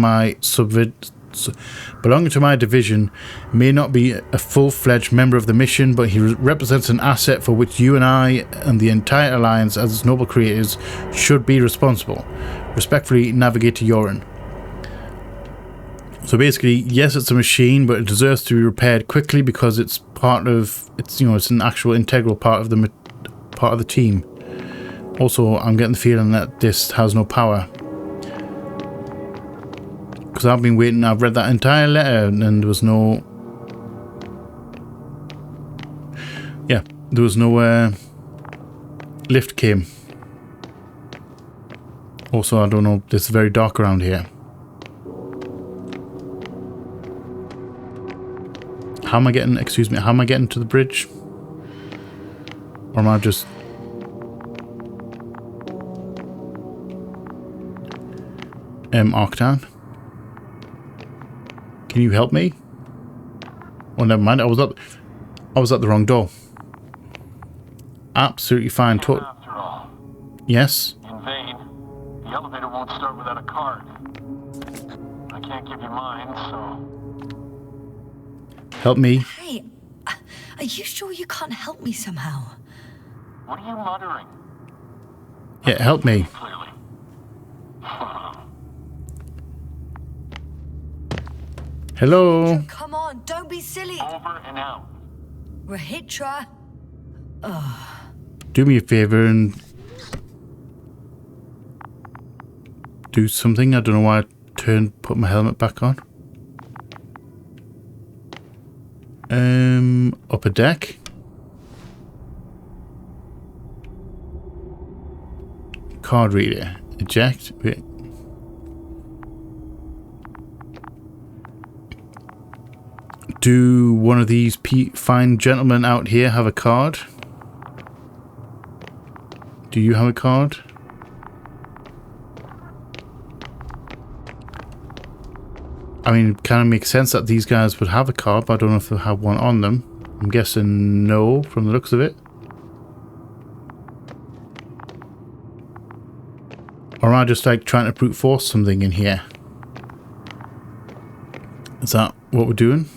my division may not be a full-fledged member of the mission, but he represents an asset for which you and I and the entire Alliance as its noble creators should be responsible. Respectfully, Navigator Yoren. So basically, yes, it's a machine, but it deserves to be repaired quickly because it's it's an actual integral part of the team. Also, I'm getting the feeling that this has no power. Because I've been waiting, I've read that entire letter and there was no... Yeah, there was no lift came. Also, I don't know, it's very dark around here. How am I getting to the bridge? Or am I just... Arctan? Can you help me? Oh, never mind. I was at the wrong door. Absolutely fine. After all, Yes. in vain. The elevator won't start without a card. I can't give you mine, so... Help me. Hey, are you sure you can't help me somehow? What are you muttering? Yeah, help me. Clearly. Hello. Come on, don't be silly. Over and out. Rahitra. Do me a favor and do something. I don't know why I put my helmet back on. Upper deck. Card reader. Eject. Wait. Do one of these fine gentlemen out here have a card? Do you have a card? I mean, it kind of makes sense that these guys would have a card, but I don't know if they'll have one on them. I'm guessing no, from the looks of it. Or am I just like trying to brute force something in here? Is that what we're doing?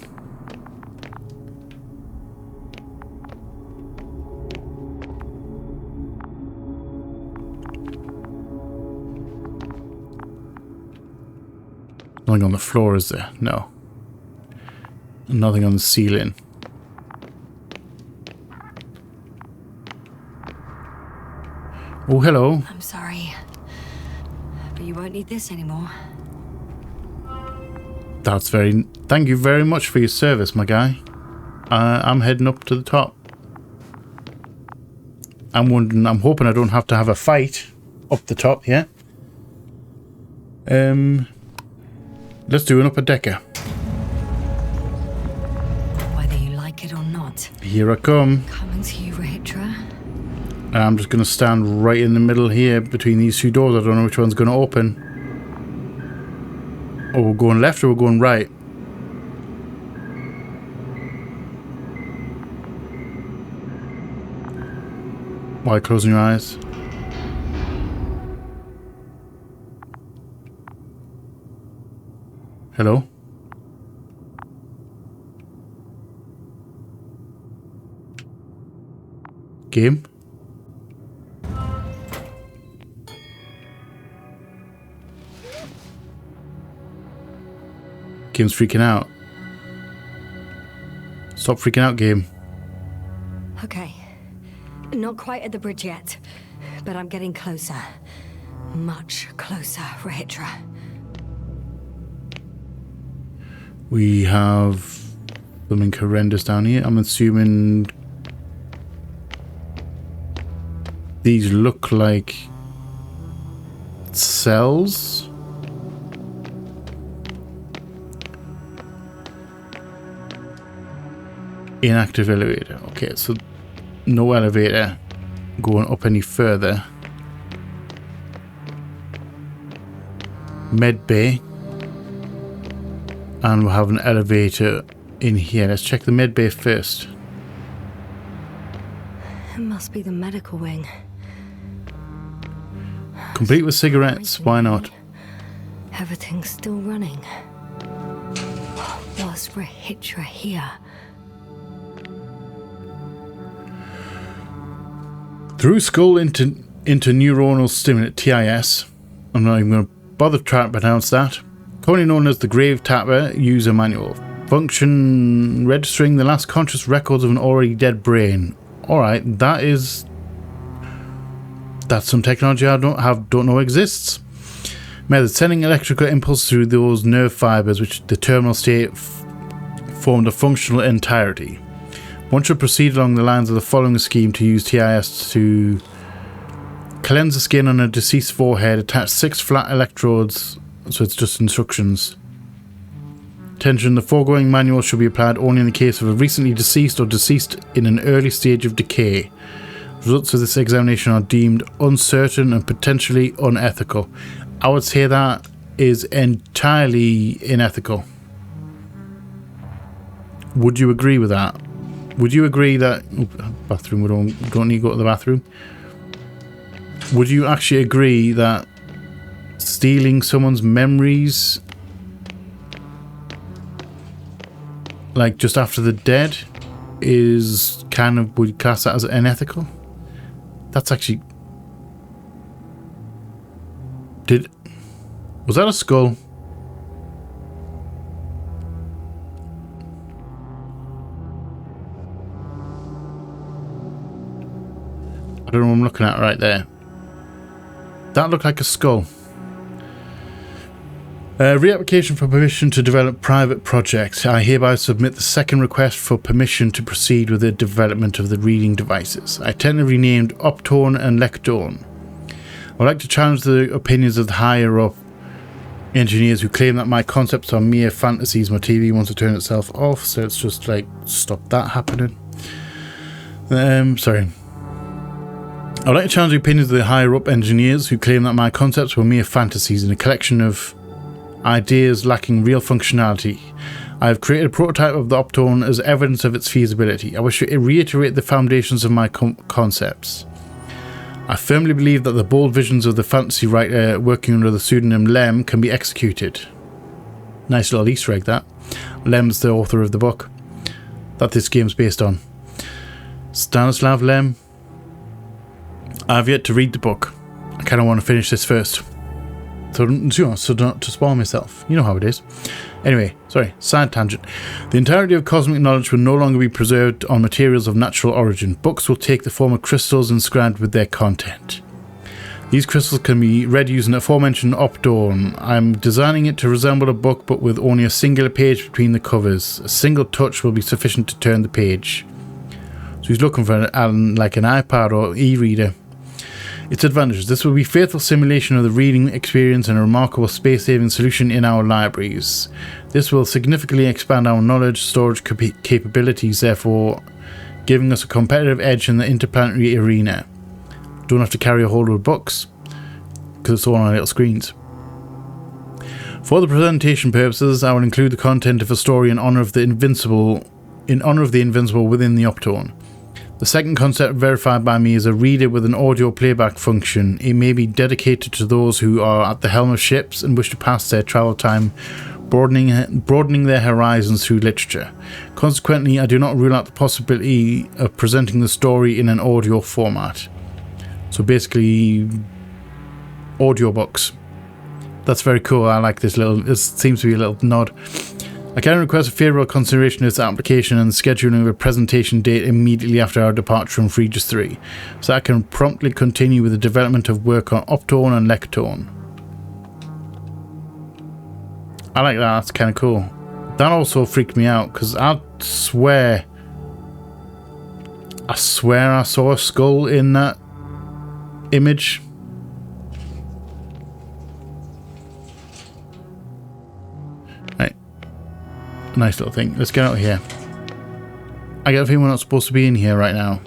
Nothing on the floor, is there? No. Nothing on the ceiling. Oh, hello. I'm sorry, but you won't need this anymore. That's very... Thank you very much for your service, my guy. I'm heading up to the top. I'm hoping I don't have to have a fight up the top here. Let's do an upper decker. Whether you like it or not. Here I come. Coming to you, Rahitra. And I'm just going to stand right in the middle here between these two doors. I don't know which one's going to open. Oh, we're going left or we're going right? Why closing your eyes? Hello? Game? Game's freaking out. Stop freaking out, game. Okay. Not quite at the bridge yet, but I'm getting closer. Much closer, Rahitra. We have something horrendous down here. I'm assuming these look like cells. Inactive elevator. Okay, so no elevator going up any further. Med bay. And we'll have an elevator in here. Let's check the med bay first. It must be the medical wing. Complete with cigarettes. Why not? Everything's still running. Was Rahitra here? Through skull into neuronal stimulant, TIS. I'm not even going to bother trying to pronounce that. Commonly known as the Grave Tapper User Manual. Function registering the last conscious records of an already dead brain. Alright, that's some technology I don't know exists. Method: sending electrical impulse through those nerve fibers which the terminal state formed a functional entirety. One should proceed along the lines of the following scheme to use TIS to cleanse the skin on a deceased forehead, attach 6 flat electrodes, so it's just instructions. Attention, the foregoing manual should be applied only in the case of a recently deceased or deceased in an early stage of decay. Results of this examination are deemed uncertain and potentially unethical. I would say that is entirely unethical. Would you agree with that? Would you agree that... bathroom, we don't need to go to the bathroom. Would you actually agree that stealing someone's memories, like just after they're dead, is kind of, would you class that as unethical? That's actually... Was that a skull? I don't know what I'm looking at right there. That looked like a skull. Reapplication for permission to develop private projects. I hereby submit the second request for permission to proceed with the development of the reading devices. I tentatively renamed Optorn and Lectorn. I would like to challenge the opinions of the higher up engineers who claim that my concepts are mere fantasies. My TV wants to turn itself off, so it's just like, stop that happening. Sorry. I would like to challenge the opinions of the higher up engineers who claim that my concepts were mere fantasies and a collection of ideas lacking real functionality. I have created a prototype of the Optorn as evidence of its feasibility. I wish to reiterate the foundations of my concepts. I firmly believe that the bold visions of the fantasy writer working under the pseudonym Lem can be executed. Nice little Easter egg, that. Lem's the author of the book that this game's based on. Stanislav Lem. I have yet to read the book. I kind of want to finish this first. so not to spoil myself. You know how it is. Anyway, sorry, side tangent. The entirety of cosmic knowledge will no longer be preserved on materials of natural origin. Books will take the form of crystals inscribed with their content. These crystals can be read using the aforementioned Opdorn. I'm designing it to resemble a book, but with only a singular page between the covers. A single touch will be sufficient to turn the page. So he's looking for like an iPad or e-reader. Its advantages. This will be faithful simulation of the reading experience and a remarkable space-saving solution in our libraries. This will significantly expand our knowledge storage capabilities, therefore giving us a competitive edge in the interplanetary arena. Don't have to carry a whole load of books because it's all on little screens. For the presentation purposes, I will include the content of a story in honor of the Invincible within the Optone. The second concept verified by me is a reader with an audio playback function. It may be dedicated to those who are at the helm of ships and wish to pass their travel time broadening their horizons through literature. Consequently, I do not rule out the possibility of presenting the story in an audio format. So basically, audiobooks. That's very cool. I like this little, it seems to be a little nod. I can request a favourable consideration of this application and scheduling of a presentation date immediately after our departure from Regis 3, so I can promptly continue with the development of work on Optone and Lectone. I like that, that's kind of cool. That also freaked me out, because I swear I saw a skull in that image. Right. Nice little thing. Let's get out of here. I get a feeling we're not supposed to be in here right now.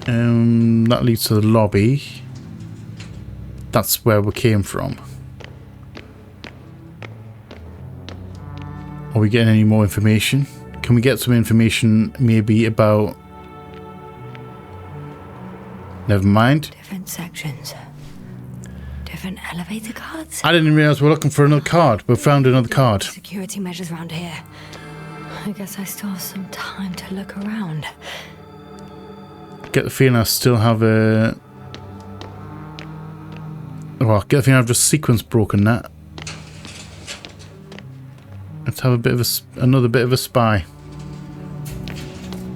That leads to the lobby. That's where we came from. Are we getting any more information? Can we get some information maybe about... Never mind. Different sections. Different elevator cards. I didn't realise we were looking for another card. We found another card. Security measures around here. I guess I still have some time to look around. Get the feeling I still have a... Well, I get the feeling I've just sequence broken that. Let's have a bit of another bit of a spy.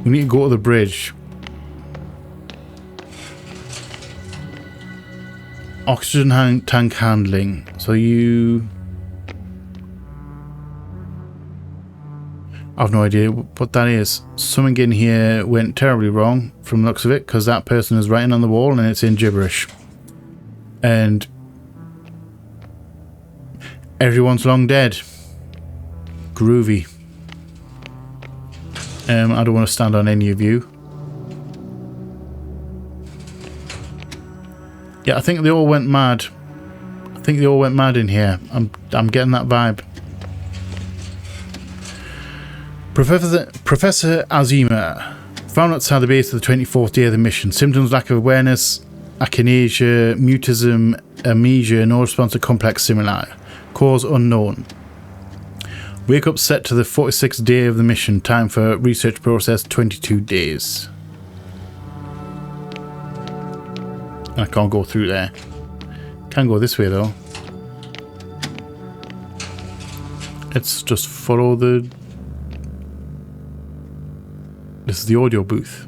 We need to go to the bridge. Oxygen tank handling. So you... I've no idea what that is. Something in here went terribly wrong from the looks of it, because that person is writing on the wall and it's in gibberish. And everyone's long dead. Groovy. I don't want to stand on any of you. Yeah, I think they all went mad. I think they all went mad in here. I'm getting that vibe. Professor Azima found outside the base of the 24th day of the mission. Symptoms: lack of awareness, akinesia, mutism, amnesia, no response to complex stimuli. Cause unknown. Wake up set to the 46th day of the mission. Time for research process 22 days. I can't go through there. Can go this way though. Let's just follow the... This is the audio booth.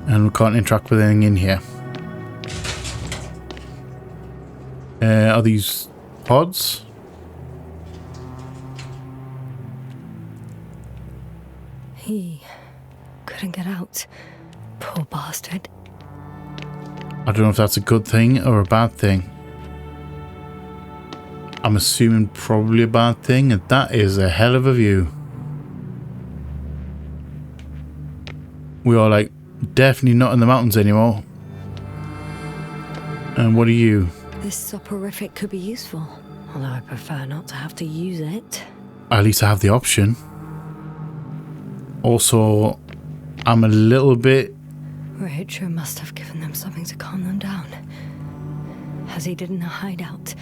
And we can't interact with anything in here. Are these pods? He couldn't get out. Poor bastard. I don't know if that's a good thing or a bad thing. I'm assuming probably a bad thing, and that is a hell of a view. We are like definitely not in the mountains anymore. And what are you? This soporific could be useful, although I prefer not to have to use it. At least I have the option. Also, I'm a little bit... Richard must have given them something to calm them down, as he did in a hideout.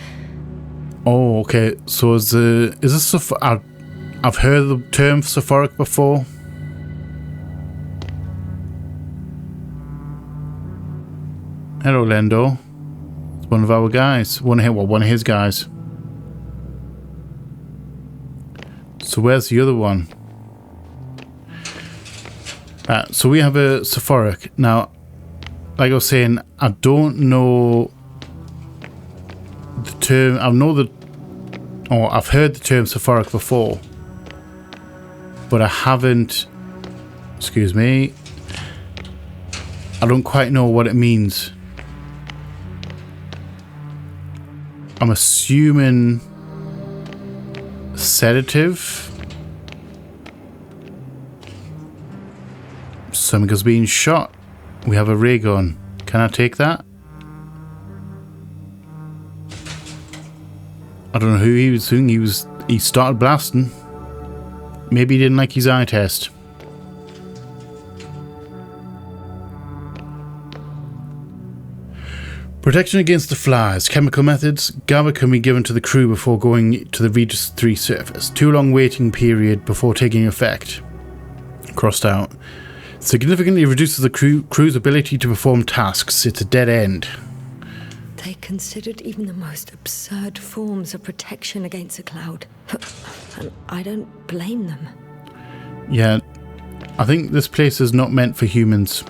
Oh, okay. So is this I've heard the term sophoric before. Hello, Lendo. one of our guys. One of his guys. So where's the other one? So we have a Sephoric. Now, like I was saying, I don't know the term. I've heard the term Sephoric before, but I haven't. Excuse me. I don't quite know what it means. I'm assuming sedative. Something's being shot. We have a ray gun. Can I take that? I don't know who he was doing. He started blasting. Maybe he didn't like his eye test. Protection against the flies. Chemical methods. GABA can be given to the crew before going to the Regis 3 surface. Too long waiting period before taking effect. Crossed out. Significantly reduces the crew's ability to perform tasks. It's a dead end. They considered even the most absurd forms of protection against a cloud. And I don't blame them. Yeah, I think this place is not meant for humans.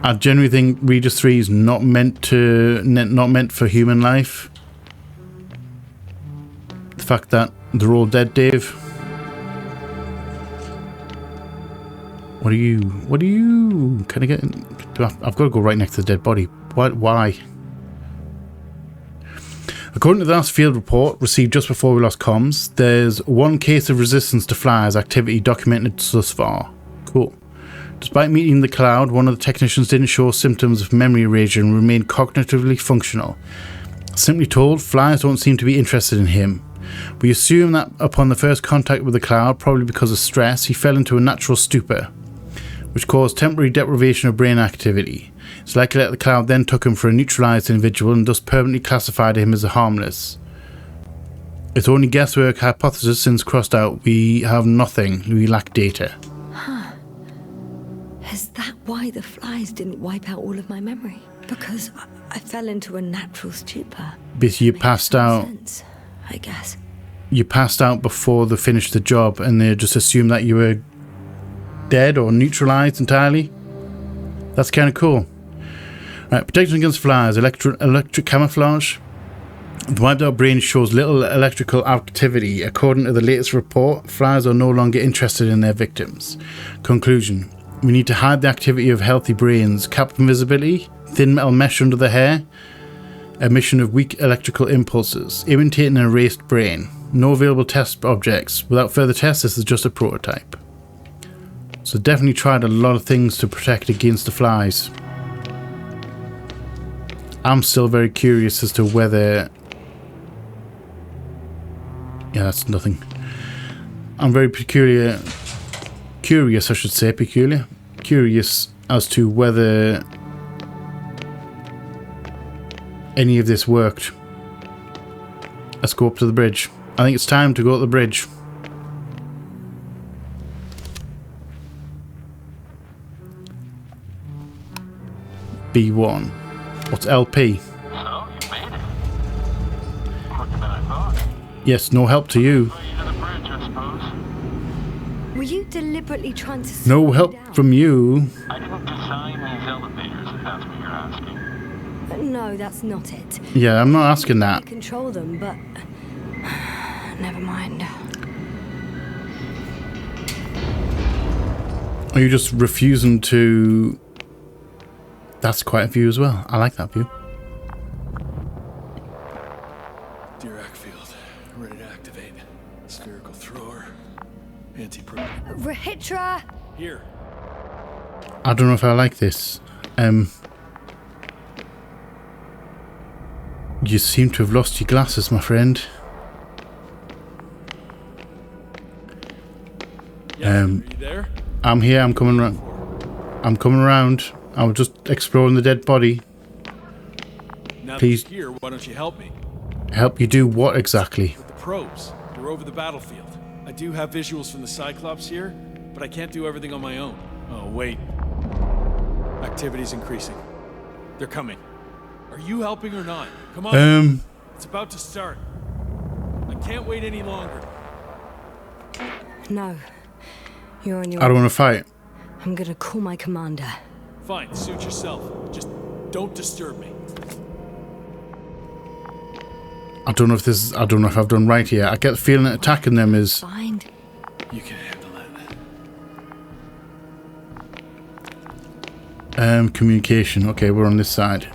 I generally think Regis 3 is not meant for human life. The fact that they're all dead, Dave. What are you? Can I get in? I've got to go right next to the dead body. Why? According to the last field report received just before we lost comms, there's one case of resistance to flies activity documented thus far. Cool. Despite meeting the cloud, one of the technicians didn't show symptoms of memory erasure and remained cognitively functional. Simply told, flies don't seem to be interested in him. We assume that upon the first contact with the cloud, probably because of stress, he fell into a natural stupor, which caused temporary deprivation of brain activity. It's likely that the cloud then took him for a neutralized individual and thus permanently classified him as a harmless. It's only guesswork hypothesis since crossed out. We have nothing. We lack data. Is that why the flies didn't wipe out all of my memory? Because I fell into a natural stupor. But you passed out. Sense, I guess. You passed out before they finished the job, and they just assumed that you were dead or neutralized entirely. That's kind of cool. Right, protection against flies. Electric camouflage. The wiped out brain shows little electrical activity. According to the latest report, flies are no longer interested in their victims. Conclusion. We need to hide the activity of healthy brains. Cap invisibility, thin metal mesh under the hair, emission of weak electrical impulses, imitating an erased brain. No available test objects. Without further tests, this is just a prototype. So definitely tried a lot of things to protect against the flies. I'm still very curious as to whether... Yeah, that's nothing. I'm very curious as to whether any of this worked. Let's go up to the bridge. I think it's time to go to the bridge. B1. What's LP? So, you made it. Quicker than I thought. Yes, no help to you. To the bridge, I suppose. Were you deliberately trying to slow No me help down? from you. I didn't design these elevators, if that's what you're asking. No, that's not it. Yeah, I'm not asking I that. control them, but never mind. Are you just refusing to... That's quite a view as well. I like that view. Dirac field, ready to activate. Spherical thrower, anti-pro. Rahitra! Here. I don't know if I like this. You seem to have lost your glasses, my friend. Yeah, are you there? I'm here. I'm coming around. I'm coming around. I was just exploring the dead body. Now Please. that you're here, why don't you help me? Help you do what exactly? With the probes. You're over the battlefield. I do have visuals from the Cyclops here, but I can't do everything on my own. Oh, wait. Activity's increasing. They're coming. Are you helping or not? Come on. It's about to start. I can't wait any longer. No. You're on your I don't own. want to fight. I'm gonna call my commander. Fine, suit yourself. Just don't disturb me. I don't know if I've done right here. I get the feeling that attacking them is... Find. You can handle it. Communication. Okay, we're on this side.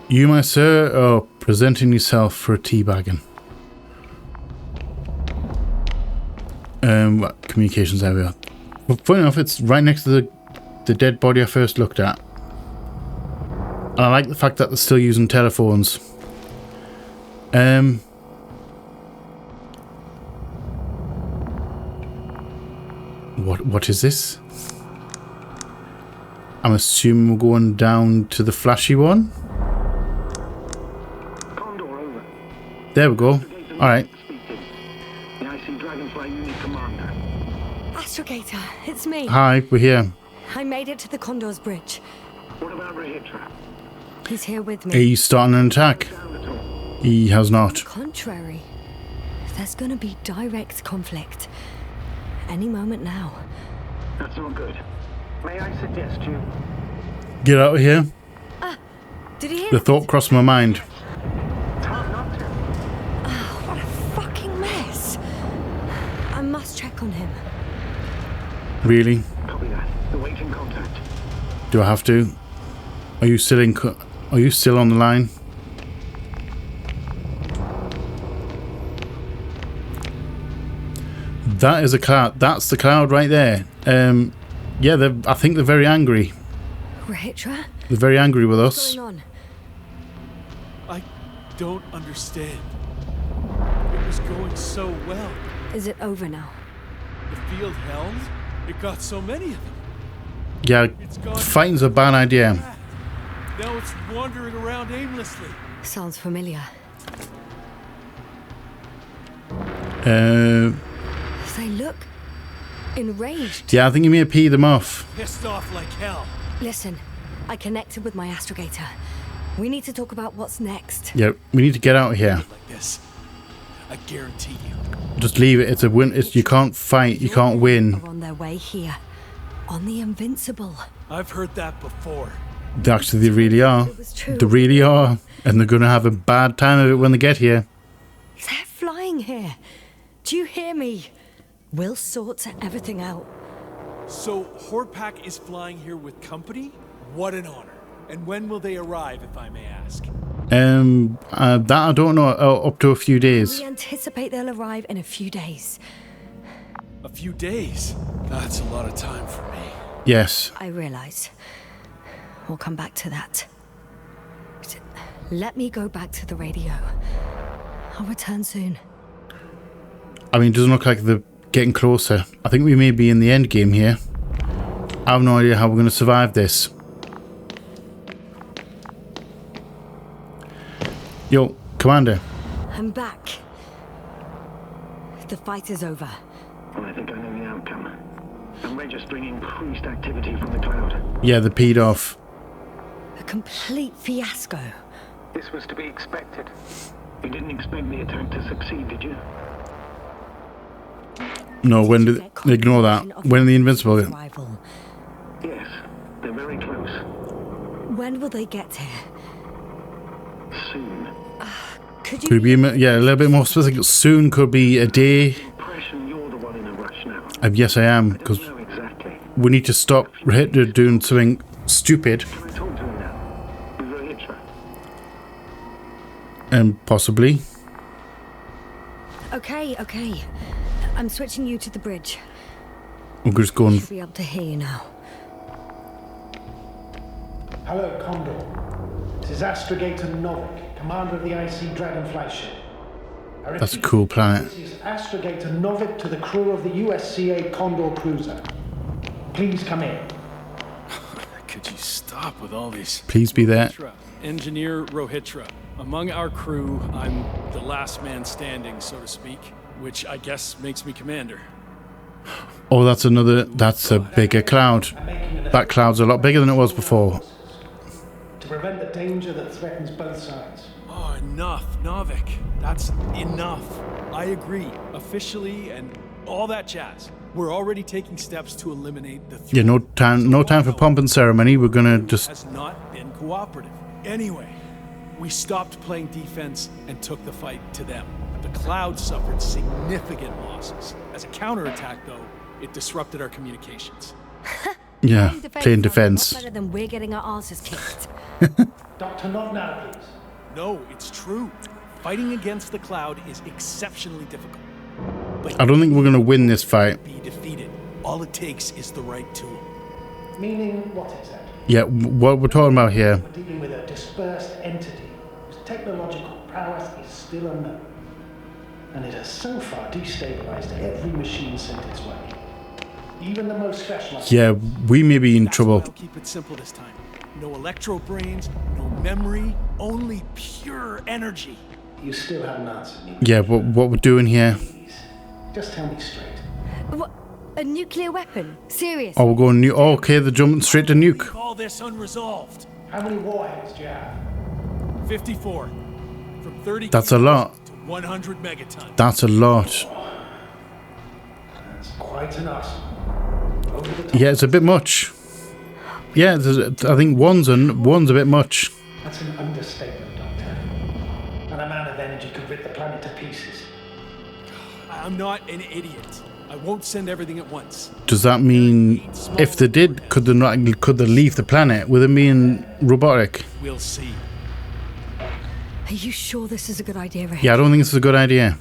You, my sir, are presenting yourself for a teabagging. What communications area? Well, funny enough, it's right next to the dead body I first looked at. And I like the fact that they're still using telephones. What is this? I'm assuming we're going down to the flashy one. Condor over. There we go. Alright. The IC Dragonfly unit commander. Astrogator, it's me. Hi, we're here. I made it to the Condor's bridge. What about Rahitra? He's here with Are me. you starting an attack? Down at all? He has not. Contrary. There's gonna be direct conflict. Any moment now. That's not good. May I suggest you? Get out of here. Did he hear The that? thought crossed my mind. It's hard not to. What a fucking mess. I must check on him. Really? Copy that. Awaiting contact. Do I have to? Are you still are you still on the line? That is a cloud. That's the cloud right there. Yeah, I think they're very angry. Rahitra? They're very angry with What's us. going on? I don't understand. It was going so well. Is it over now? The field held. It got so many of them. Yeah, It's gone fighting's a bad idea. bad. Now it's wandering around aimlessly. Sounds familiar. They look enraged. Yeah, I think you may pee them off. Pissed off like hell. Listen, I connected with my astrogator. We need to talk about what's next. Yeah, we need to get out of here. Like this. I guarantee you. Just leave it. It's a win. You can't fight. You can't win. Are on their way here. On the Invincible. I've heard that before. Actually, they really are. It was true. They really are. And they're going to have a bad time of it when they get here. They're flying here. Do you hear me? We'll sort everything out. So, Hordpack is flying here with company? What an honor. And when will they arrive, if I may ask? That I don't know. Up to a few days. We anticipate they'll arrive in a few days. A few days? That's a lot of time for me. Yes. I realize. We'll come back to that. Let me go back to the radio. I'll return soon. I mean, it doesn't look like they're getting closer. I think we may be in the end game here. I have no idea how we're going to survive this. Yo, Commander. I'm back. The fight is over. Well, I think I know the outcome. I'm registering increased activity from the cloud. Yeah, they peed off. A complete fiasco. This was to be expected. You didn't expect the attack to succeed, did you? No, when did... Ignore that. When the Invincible... Arrival. Yes, they're very close. When will they get here? Soon. Could Could be, yeah, a little bit more specific. Soon could be a day. Impression you're the one in a rush now. Yes, I am, I because don't know exactly. we need to stop Hitler doing something stupid. Can I talk to him now? With Rahitra? Possibly. Okay. I'm switching you to the bridge. We're just going... Should be able to hear you now. Hello, Condor. This is Astrogator Novik, commander of the IC Dragonfly ship. I That's a repeat, cool planet. This is Astrogator Novik to the crew of the USCA Condor cruiser. Please come in. Could you stop with all these? Please be there. Rohitra, Engineer Rohitra. Among our crew, I'm the last man standing, so to speak, which I guess makes me commander. Oh, that's another... That's a bigger cloud. That cloud's a lot bigger than it was before. to prevent the danger that threatens both sides. Oh, enough, Novik. That's enough. I agree, officially and all that jazz. We're already taking steps to eliminate the threat. Yeah, no time for pomp and ceremony. We're gonna just... Has not been cooperative. Anyway, we stopped playing defense and took the fight to them. The Cloud suffered significant losses. As a counterattack, though, it disrupted our communications. Yeah, playing defense. Better than we're getting our asses kicked. Doctor, not now, please. No, it's true. Fighting against the Cloud is exceptionally difficult. But I don't think we're gonna win this fight. be defeated. All it takes is the right tool. Meaning what exactly? Yeah, what we're talking about here. We're dealing with a dispersed entity whose technological prowess is still unknown. And it has so far destabilized every machine sent its way. Even the most specialized. Yeah, we may be in That's trouble. why I'll keep it simple this time. No electro brains, no memory, only pure energy. You still haven't answered me. Yeah, what we're doing here. Please, just tell me straight. What? A nuclear weapon? Serious? Oh, we're going nuke. Oh, okay, they're jumping straight to nuke. All this unresolved. How many warheads do you have? 54. From 30 That's a lot. to 100 megatons. That's a lot. That's quite an arsenal. Over the top. Yeah, it's a bit much. Yeah, I think one's a bit much. That's an understatement, Doctor. An amount of energy could rip the planet to pieces. I'm not an idiot. I won't send everything at once. Does that mean if they did, could they leave the planet with them being robotic? We'll see. Are you sure this is a good idea, Ray? Yeah, I don't think this is a good idea.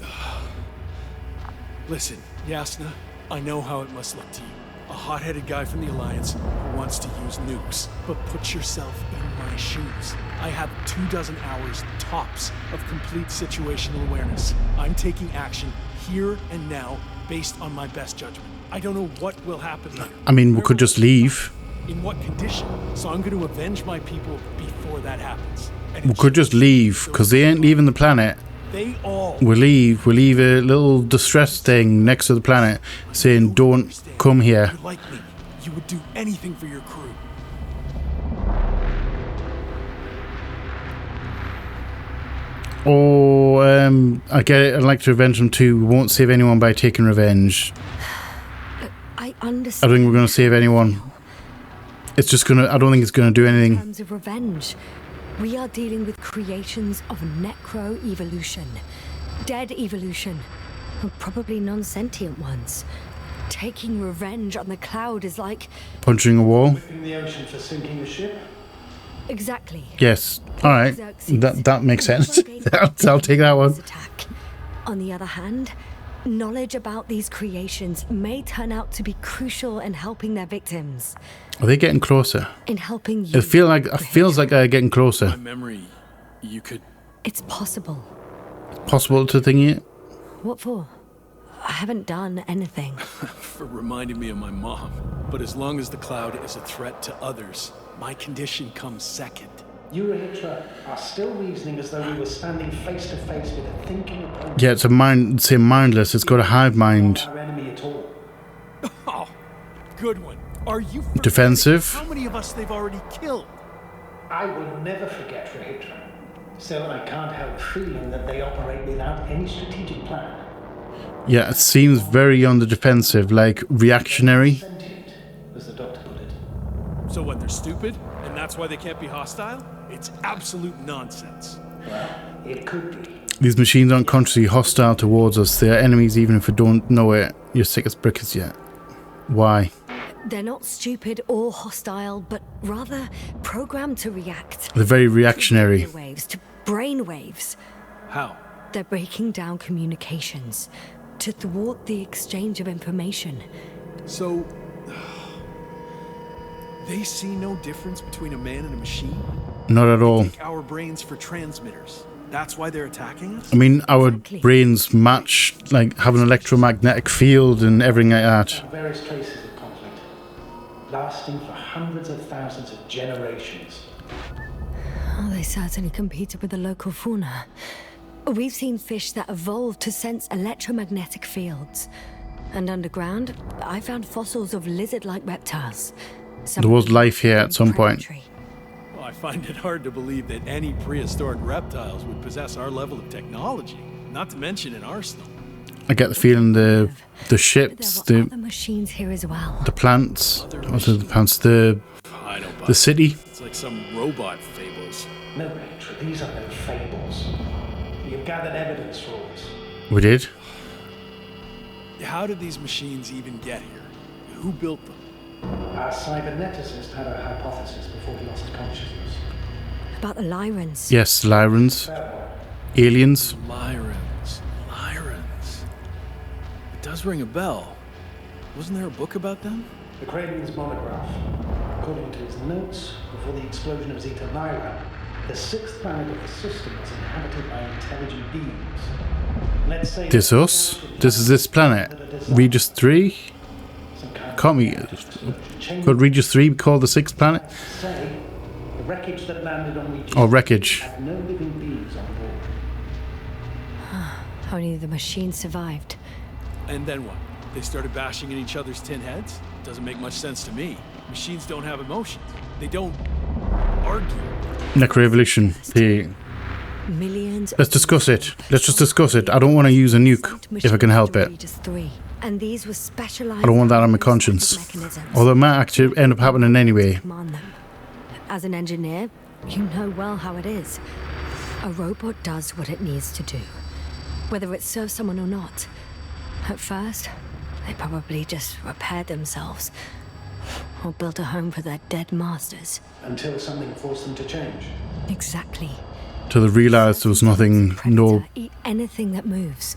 Listen, Yasna, I know how it must look to you. A hot-headed guy from the Alliance who wants to use nukes. But put yourself in my shoes. I have 24 hours tops of complete situational awareness. I'm taking action here and now based on my best judgment. I don't know what will happen later. I mean, we Where could will just leave. In what condition? So I'm going to avenge my people before that happens. And We could just leave, because they ain't leaving the planet. they all We'll leave a little distress thing next to the planet saying, don't come here. You're like me. You would do anything for your crew. Oh, I get it. I'd like to revenge them too. We won't save anyone by taking revenge. I I understand. don't think we're going to save anyone. It's just going to... I don't think it's going to do In anything. terms of revenge, we are dealing with creations of necro-evolution. Dead evolution. And probably non-sentient ones. Taking revenge on the Cloud is like... Punching a wall. In the ocean for sinking the ship? Exactly. Yes. All right. That makes sense. I'll take that one. Attack. On the other hand, knowledge about these creations may turn out to be crucial in helping their victims. Are they getting closer? In helping you. It feels like they're getting closer. My memory, you could... It's possible. Possible to thingy it? What for? I haven't done anything. for reminding me of my mom. But as long as the Cloud is a threat to others, my condition comes second. You and Hitra are still reasoning as though we were standing face to face with a thinking opponent. Yeah, it's mindless. It's got a hive mind. Our enemy at all. Oh, good one. Are you forgetting Defensive. how many of us they've already killed? I will never forget for Hitra. So I can't help feeling that they operate without any strategic plan. Yeah, it seems very on the defensive, like reactionary. Sentient, as the doctor put it. So what, they're stupid? And that's why they can't be hostile? It's absolute nonsense. Well, it could be. These machines aren't consciously hostile towards us. They're enemies even if we don't know it. You're sick as brick as yet. Why? They're not stupid or hostile, but rather programmed to react. They're very reactionary. To waves, to brain waves. How? They're breaking down communications to thwart the exchange of information. So... they see no difference between a man and a machine? Not at all. Take our brains for transmitters. That's why they're attacking us? I mean, our Exactly. brains match, like, have an electromagnetic field and everything like that. Various traces of conflict, lasting for hundreds of thousands of generations. Oh, they certainly competed with the local fauna. We've seen fish that evolved to sense electromagnetic fields. And underground, I found fossils of lizard-like reptiles. Some There was life here at some point. predatory. I find it hard to believe that any prehistoric reptiles would possess our level of technology, not to mention an arsenal. I get the feeling the ships, There were other machines here as well. the plants, Other also the plants, the I don't buy the it. city. It's like some robot fables. No, Petra, these are no fables. You've gathered evidence for all this. We did. How did these machines even get here? Who built them? Our cyberneticist had a hypothesis before he lost consciousness. About the Lyrans. Yes, Lyrans, That one. aliens. Lyrans. Lyrans. It does ring a bell. Wasn't there a book about them? The Craven's monograph. According to his notes, before the explosion of Zeta Lyra, the sixth planet of the system was inhabited by intelligent beings. Let's say This us. This is this planet. Regis 3. some kind of Can't we? change. Could Regis 3 be called the sixth planet? Say, the wreckage that landed on Regis Or wreckage? had no living beings on board. Only the machines survived. And then what? They started bashing in each other's tin heads? Doesn't make much sense to me. Machines don't have emotions. They don't argue. Necroevolution. Hey, Millions. let's discuss it. Let's just discuss it. I don't want to use a nuke if I can help it. And these were specialized. I don't want that on my conscience. mechanisms. Although it might actually end up happening anyway. Command them. As an engineer, you know well how it is. A robot does what it needs to do, whether it serves someone or not. At first, they probably just repaired themselves or built a home for their dead masters. Until something forced them to change. Exactly. Till they realised there was nothing, no. Predator eat anything that moves.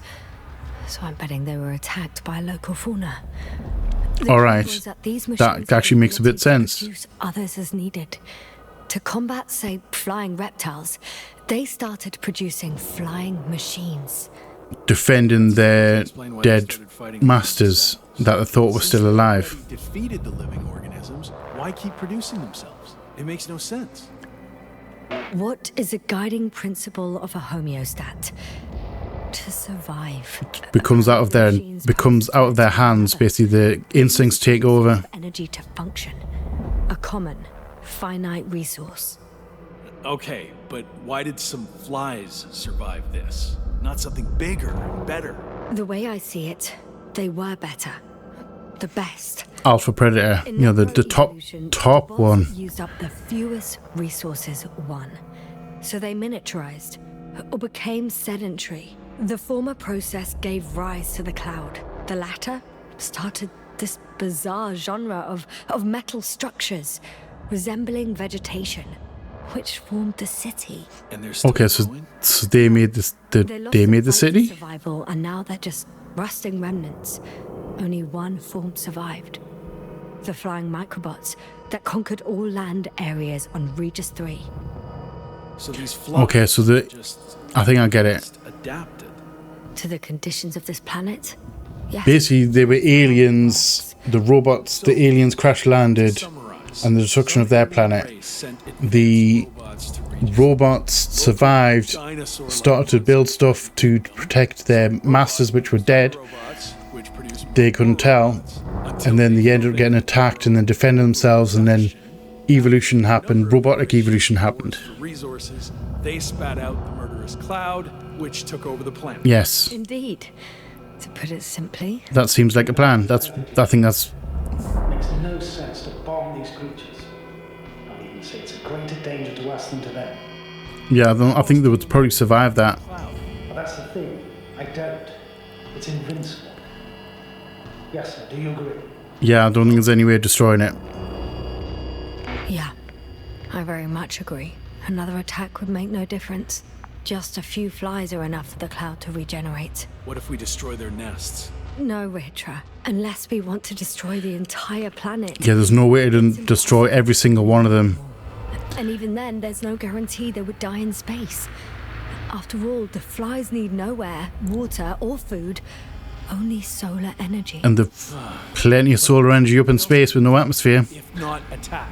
So I'm betting they were attacked by local fauna. The All right. trouble is that these That machines have actually the makes a bit ability to sense. produce others as needed. To combat, say, flying reptiles, they started producing flying machines. Defending their Explain why they dead started fighting masters themselves. that they thought were still alive. Since they defeated the living organisms. Why keep producing themselves? It makes no sense. What is a guiding principle of a homeostat? To survive. Becomes out of their hands. Basically, the instincts take over. Energy to function. A common, finite resource. Okay, but why did some flies survive this? Not something bigger and better. The way I see it, they were better. The best. Alpha Predator. In You know, the top necroevolution, the one. boss used up the fewest resources won. So they miniaturized, or became sedentary. The former process gave rise to the cloud. The latter started this bizarre genre of metal structures, resembling vegetation, which formed the city. And they're still Okay, so going? they made this. They lost They made the fight for city. survival, and now they're just rusting remnants. Only one form survived. The flying microbots that conquered all land areas on Regis 3. So these flies Okay, so just I think I get it. just adapted. To the conditions of this planet? Yes. Basically, they were aliens. The robots, the aliens crash landed, Summarize. and the destruction of their planet. Race sent The robots to reach robots survived, dinosaur started to build stuff to protect their masters, which were dead. robots, which produce They couldn't tell, until and then they ended up getting attacked and then defending themselves, and then evolution happened. Robotic evolution happened. for resources, they spat out the murderous cloud, which took over the planet. Yes, Indeed. To put it simply, that seems like a plan. I think that's Makes no sense to bomb these creatures. I'll even say it's a greater danger to us than to them. yeah. I think they would probably survive that. Cloud. But that's the thing. I doubt. It's invincible. Yes, sir. Do you agree? Yeah, I don't think there's any way of destroying it. yeah, I very much agree. Another attack would make no difference. Just a few flies are enough for the cloud to regenerate. What if we destroy their nests? No, Ritra, unless we want to destroy the entire planet. Yeah, there's no way to destroy every single one of them. And even then, there's no guarantee they would die in space. After all, the flies need no air, water, or food, only solar energy. And there's plenty of solar energy up in space with no atmosphere. If not attack.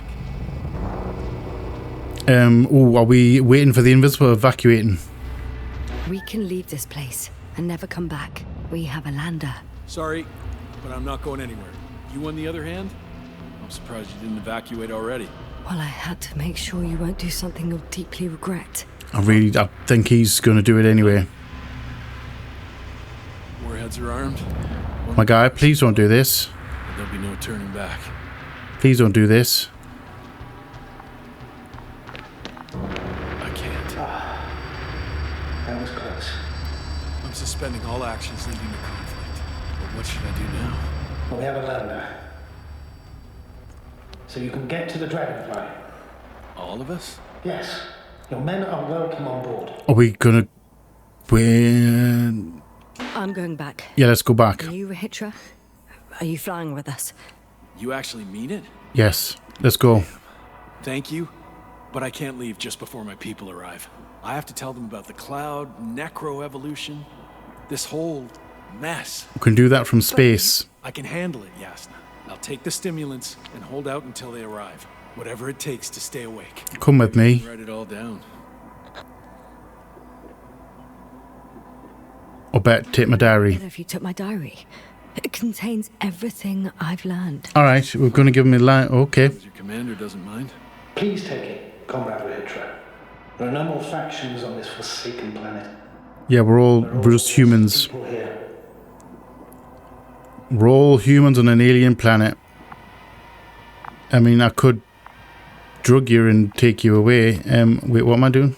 Are we waiting for the Invincible evacuating? We can leave this place and never come back. We have a lander. Sorry, but I'm not going anywhere. You, on the other hand, I'm surprised you didn't evacuate already. Well, I had to make sure you won't do something you'll deeply regret. I think he's going to do it anyway. Warheads are armed. My guy, please don't do this. There'll be no turning back. Please don't do this. I can't. That was close. I'm suspending all actions leading to conflict. But what should I do now? Well, we have a lander. So you can get to the Dragonfly. All of us? Yes. Your men are welcome on board. Are we gonna win? I'm going back. Yeah, let's go back. Are you, Rahitra? Are you flying with us? You actually mean it? Yes, let's go. Thank you, but I can't leave just before my people arrive. I have to tell them about the cloud, necroevolution, this whole mess. We can do that from space. I can handle it, Yasna. I'll take the stimulants and hold out until they arrive. Whatever it takes to stay awake. Come with me. Write it all down. Or better, take my diary. What if you took my diary? It contains everything I've learned. Alright, we're gonna give him a line. Okay. Your commander doesn't mind. Please take it, Comrade Rahitra. There are no more factions on this forsaken planet. Yeah, we're just humans. People here. We're all humans on an alien planet. I mean, I could drug you and take you away. Wait, what am I doing?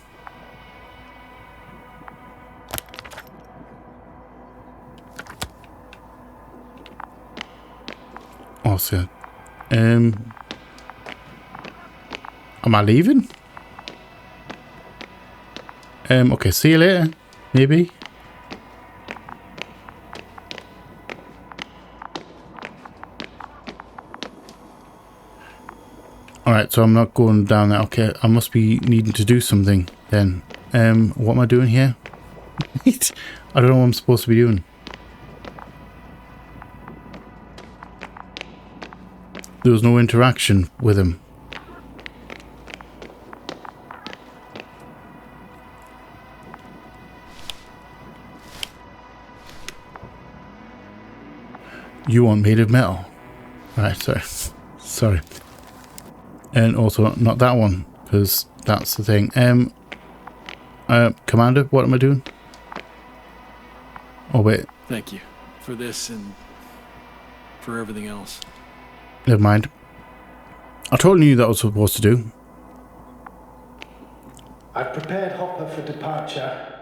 Also, am I leaving? Okay, see you later. Maybe. Alright, so I'm not going down there. Okay, I must be needing to do something then. What am I doing here? I don't know what I'm supposed to be doing. There was no interaction with him. You want made of metal. Right, sorry. Sorry. And also not that one, because that's the thing. Commander, what am I doing? Oh wait, Thank you for this and for everything else. never mind. I totally knew that was what I was supposed to do. I've prepared Hopper for departure,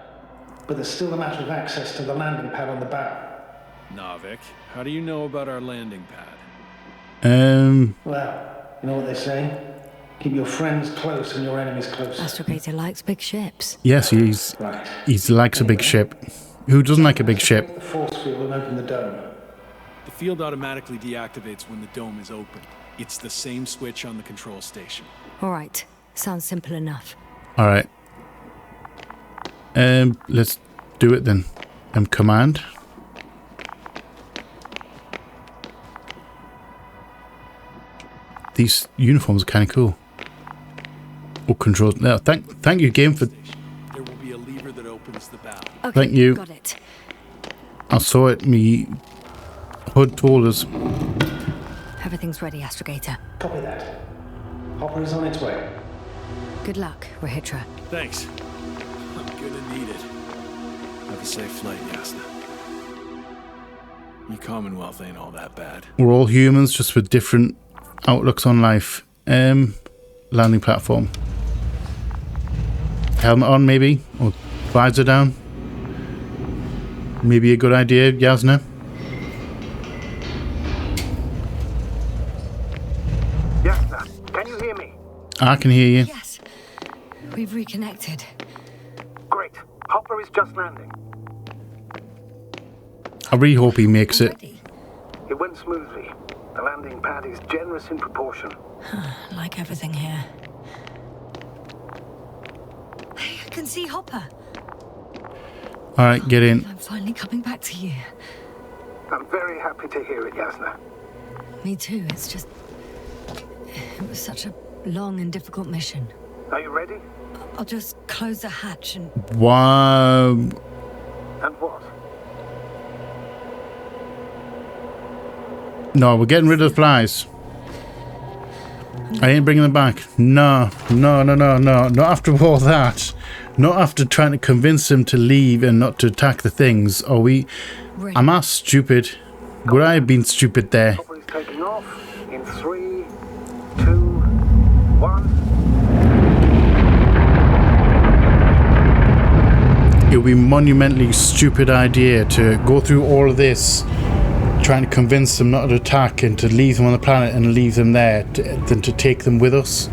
but there's still a matter of access to the landing pad on the bow. Navik, how do you know about our landing pad? Well, you know what they say? Keep your friends close and your enemies closer. Astrogator likes big ships. Yes, he Right. likes a big ship. Who doesn't like a big ship? The force field and open the dome. The field automatically deactivates when the dome is open. It's the same switch on the control station. All right. Sounds simple enough. Alright. Let's do it then. Command. These uniforms are kind of cool. Oh, controls. No, thank you, game, for. There will be a lever that opens the bow. Okay, Thank you. Got it. I saw it. Me HUD told us. Everything's ready, Astrogator. Copy that. Hopper is on its way. Good luck, Rahitra. Thanks. I'm gonna need it. Have a safe flight, Yasna. Your Commonwealth ain't all that bad. We're all humans, just with different outlooks on life. Landing platform. Helmet on, maybe, or visor down. Maybe a good idea, Yasna. Yes, sir. Can you hear me? I can hear you. Yes. We've reconnected. Great. Hopper is just landing. I really hope he makes it. Already? It went smoothly. The landing pad is generous in proportion. Like everything here. Hey, I can see Hopper. Alright, get in. I'm finally coming back to you. I'm very happy to hear it, Yasna. Me too. It's just... It was such a long and difficult mission. Are you ready? I'll just close the hatch and... Wow. And what? No, we're getting rid of the flies. I ain't bringing them back. No. Not after all that. Not after trying to convince them to leave and not to attack the things. Are we... Am I stupid? Would I have been stupid there? Chopper is taking off in 3, 2, 1. It would be a monumentally stupid idea to go through all of this trying to convince them not to attack and to leave them on the planet and leave them there than to take them with us.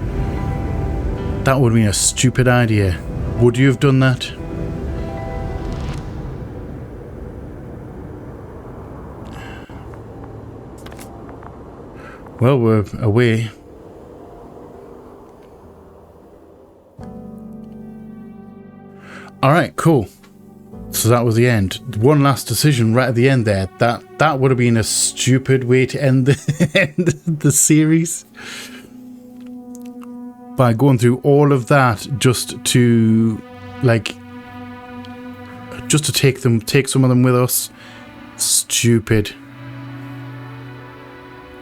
That would have been a stupid idea. Would you have done that? Well, we're away. Alright, cool. So that was the end. One last decision right at the end there. That would have been a stupid way to end the series. By going through all of that just to take some of them with us. Stupid.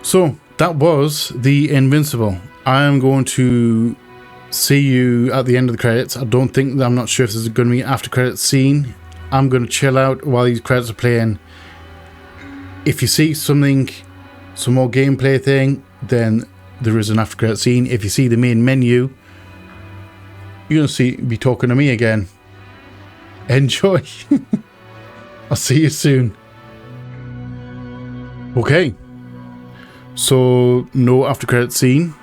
So that was the Invincible. I am going to see you at the end of the credits. I'm not sure if there's going to be an after credits scene. I'm going to chill out while these credits are playing. If you see something, some more gameplay thing, then there is an after credit scene. If you see the main menu, you're going to be talking to me again. Enjoy. I'll see you soon. Okay. So, no after credit scene.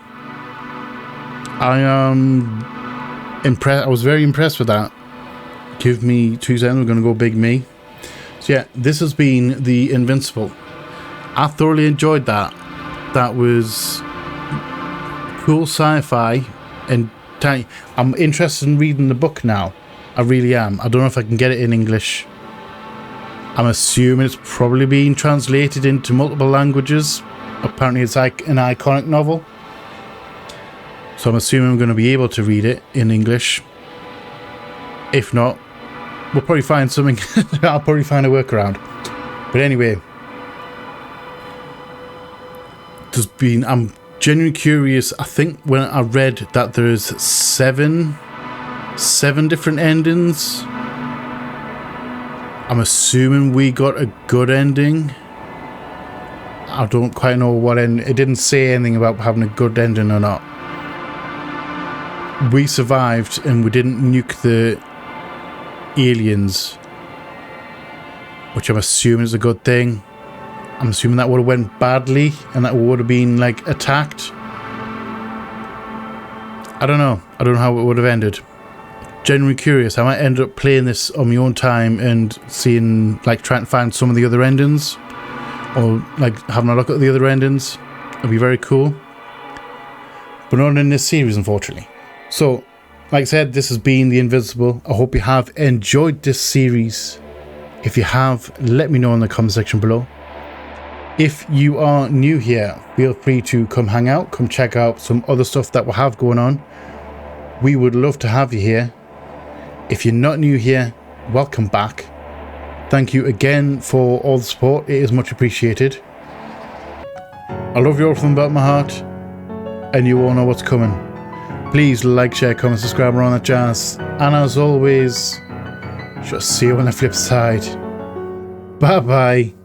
I am impressed. I was very impressed with that. Give me 2 seconds. We're going to go big me. So yeah, this has been the Invincible. I thoroughly enjoyed that. That was cool sci-fi, and I'm interested in reading the book now. I really am. I don't know if I can get it in English. I'm assuming it's probably being translated into multiple languages. Apparently it's like an iconic novel. So I'm assuming I'm going to be able to read it in English. If not, we'll probably find something. I'll probably find a workaround. But anyway, I'm genuinely curious. I think when I read that there's seven different endings, I'm assuming we got a good ending. I don't quite know what end. It didn't say anything about having a good ending or not. We survived and we didn't nuke the aliens, which I'm assuming is a good thing. I'm assuming that would have went badly and that would have been like attacked. I don't know how it would have ended. Genuinely curious. I might end up playing this on my own time and seeing, like, trying to find some of the other endings, or like having a look at the other endings. It'd be very cool, but not in this series, unfortunately. So, like I said, this has been The Invincible. I hope you have enjoyed this series. If you have, let me know in the comment section below. If you are new here, feel free to come hang out, come check out some other stuff that we have going on. We would love to have you here. If you're not new here, welcome back. Thank you again for all the support. It is much appreciated. I love you all from the bottom of my heart, and you all know what's coming. Please like, share, comment, subscribe, and all that jazz. And as always, just see you on the flip side. Bye bye.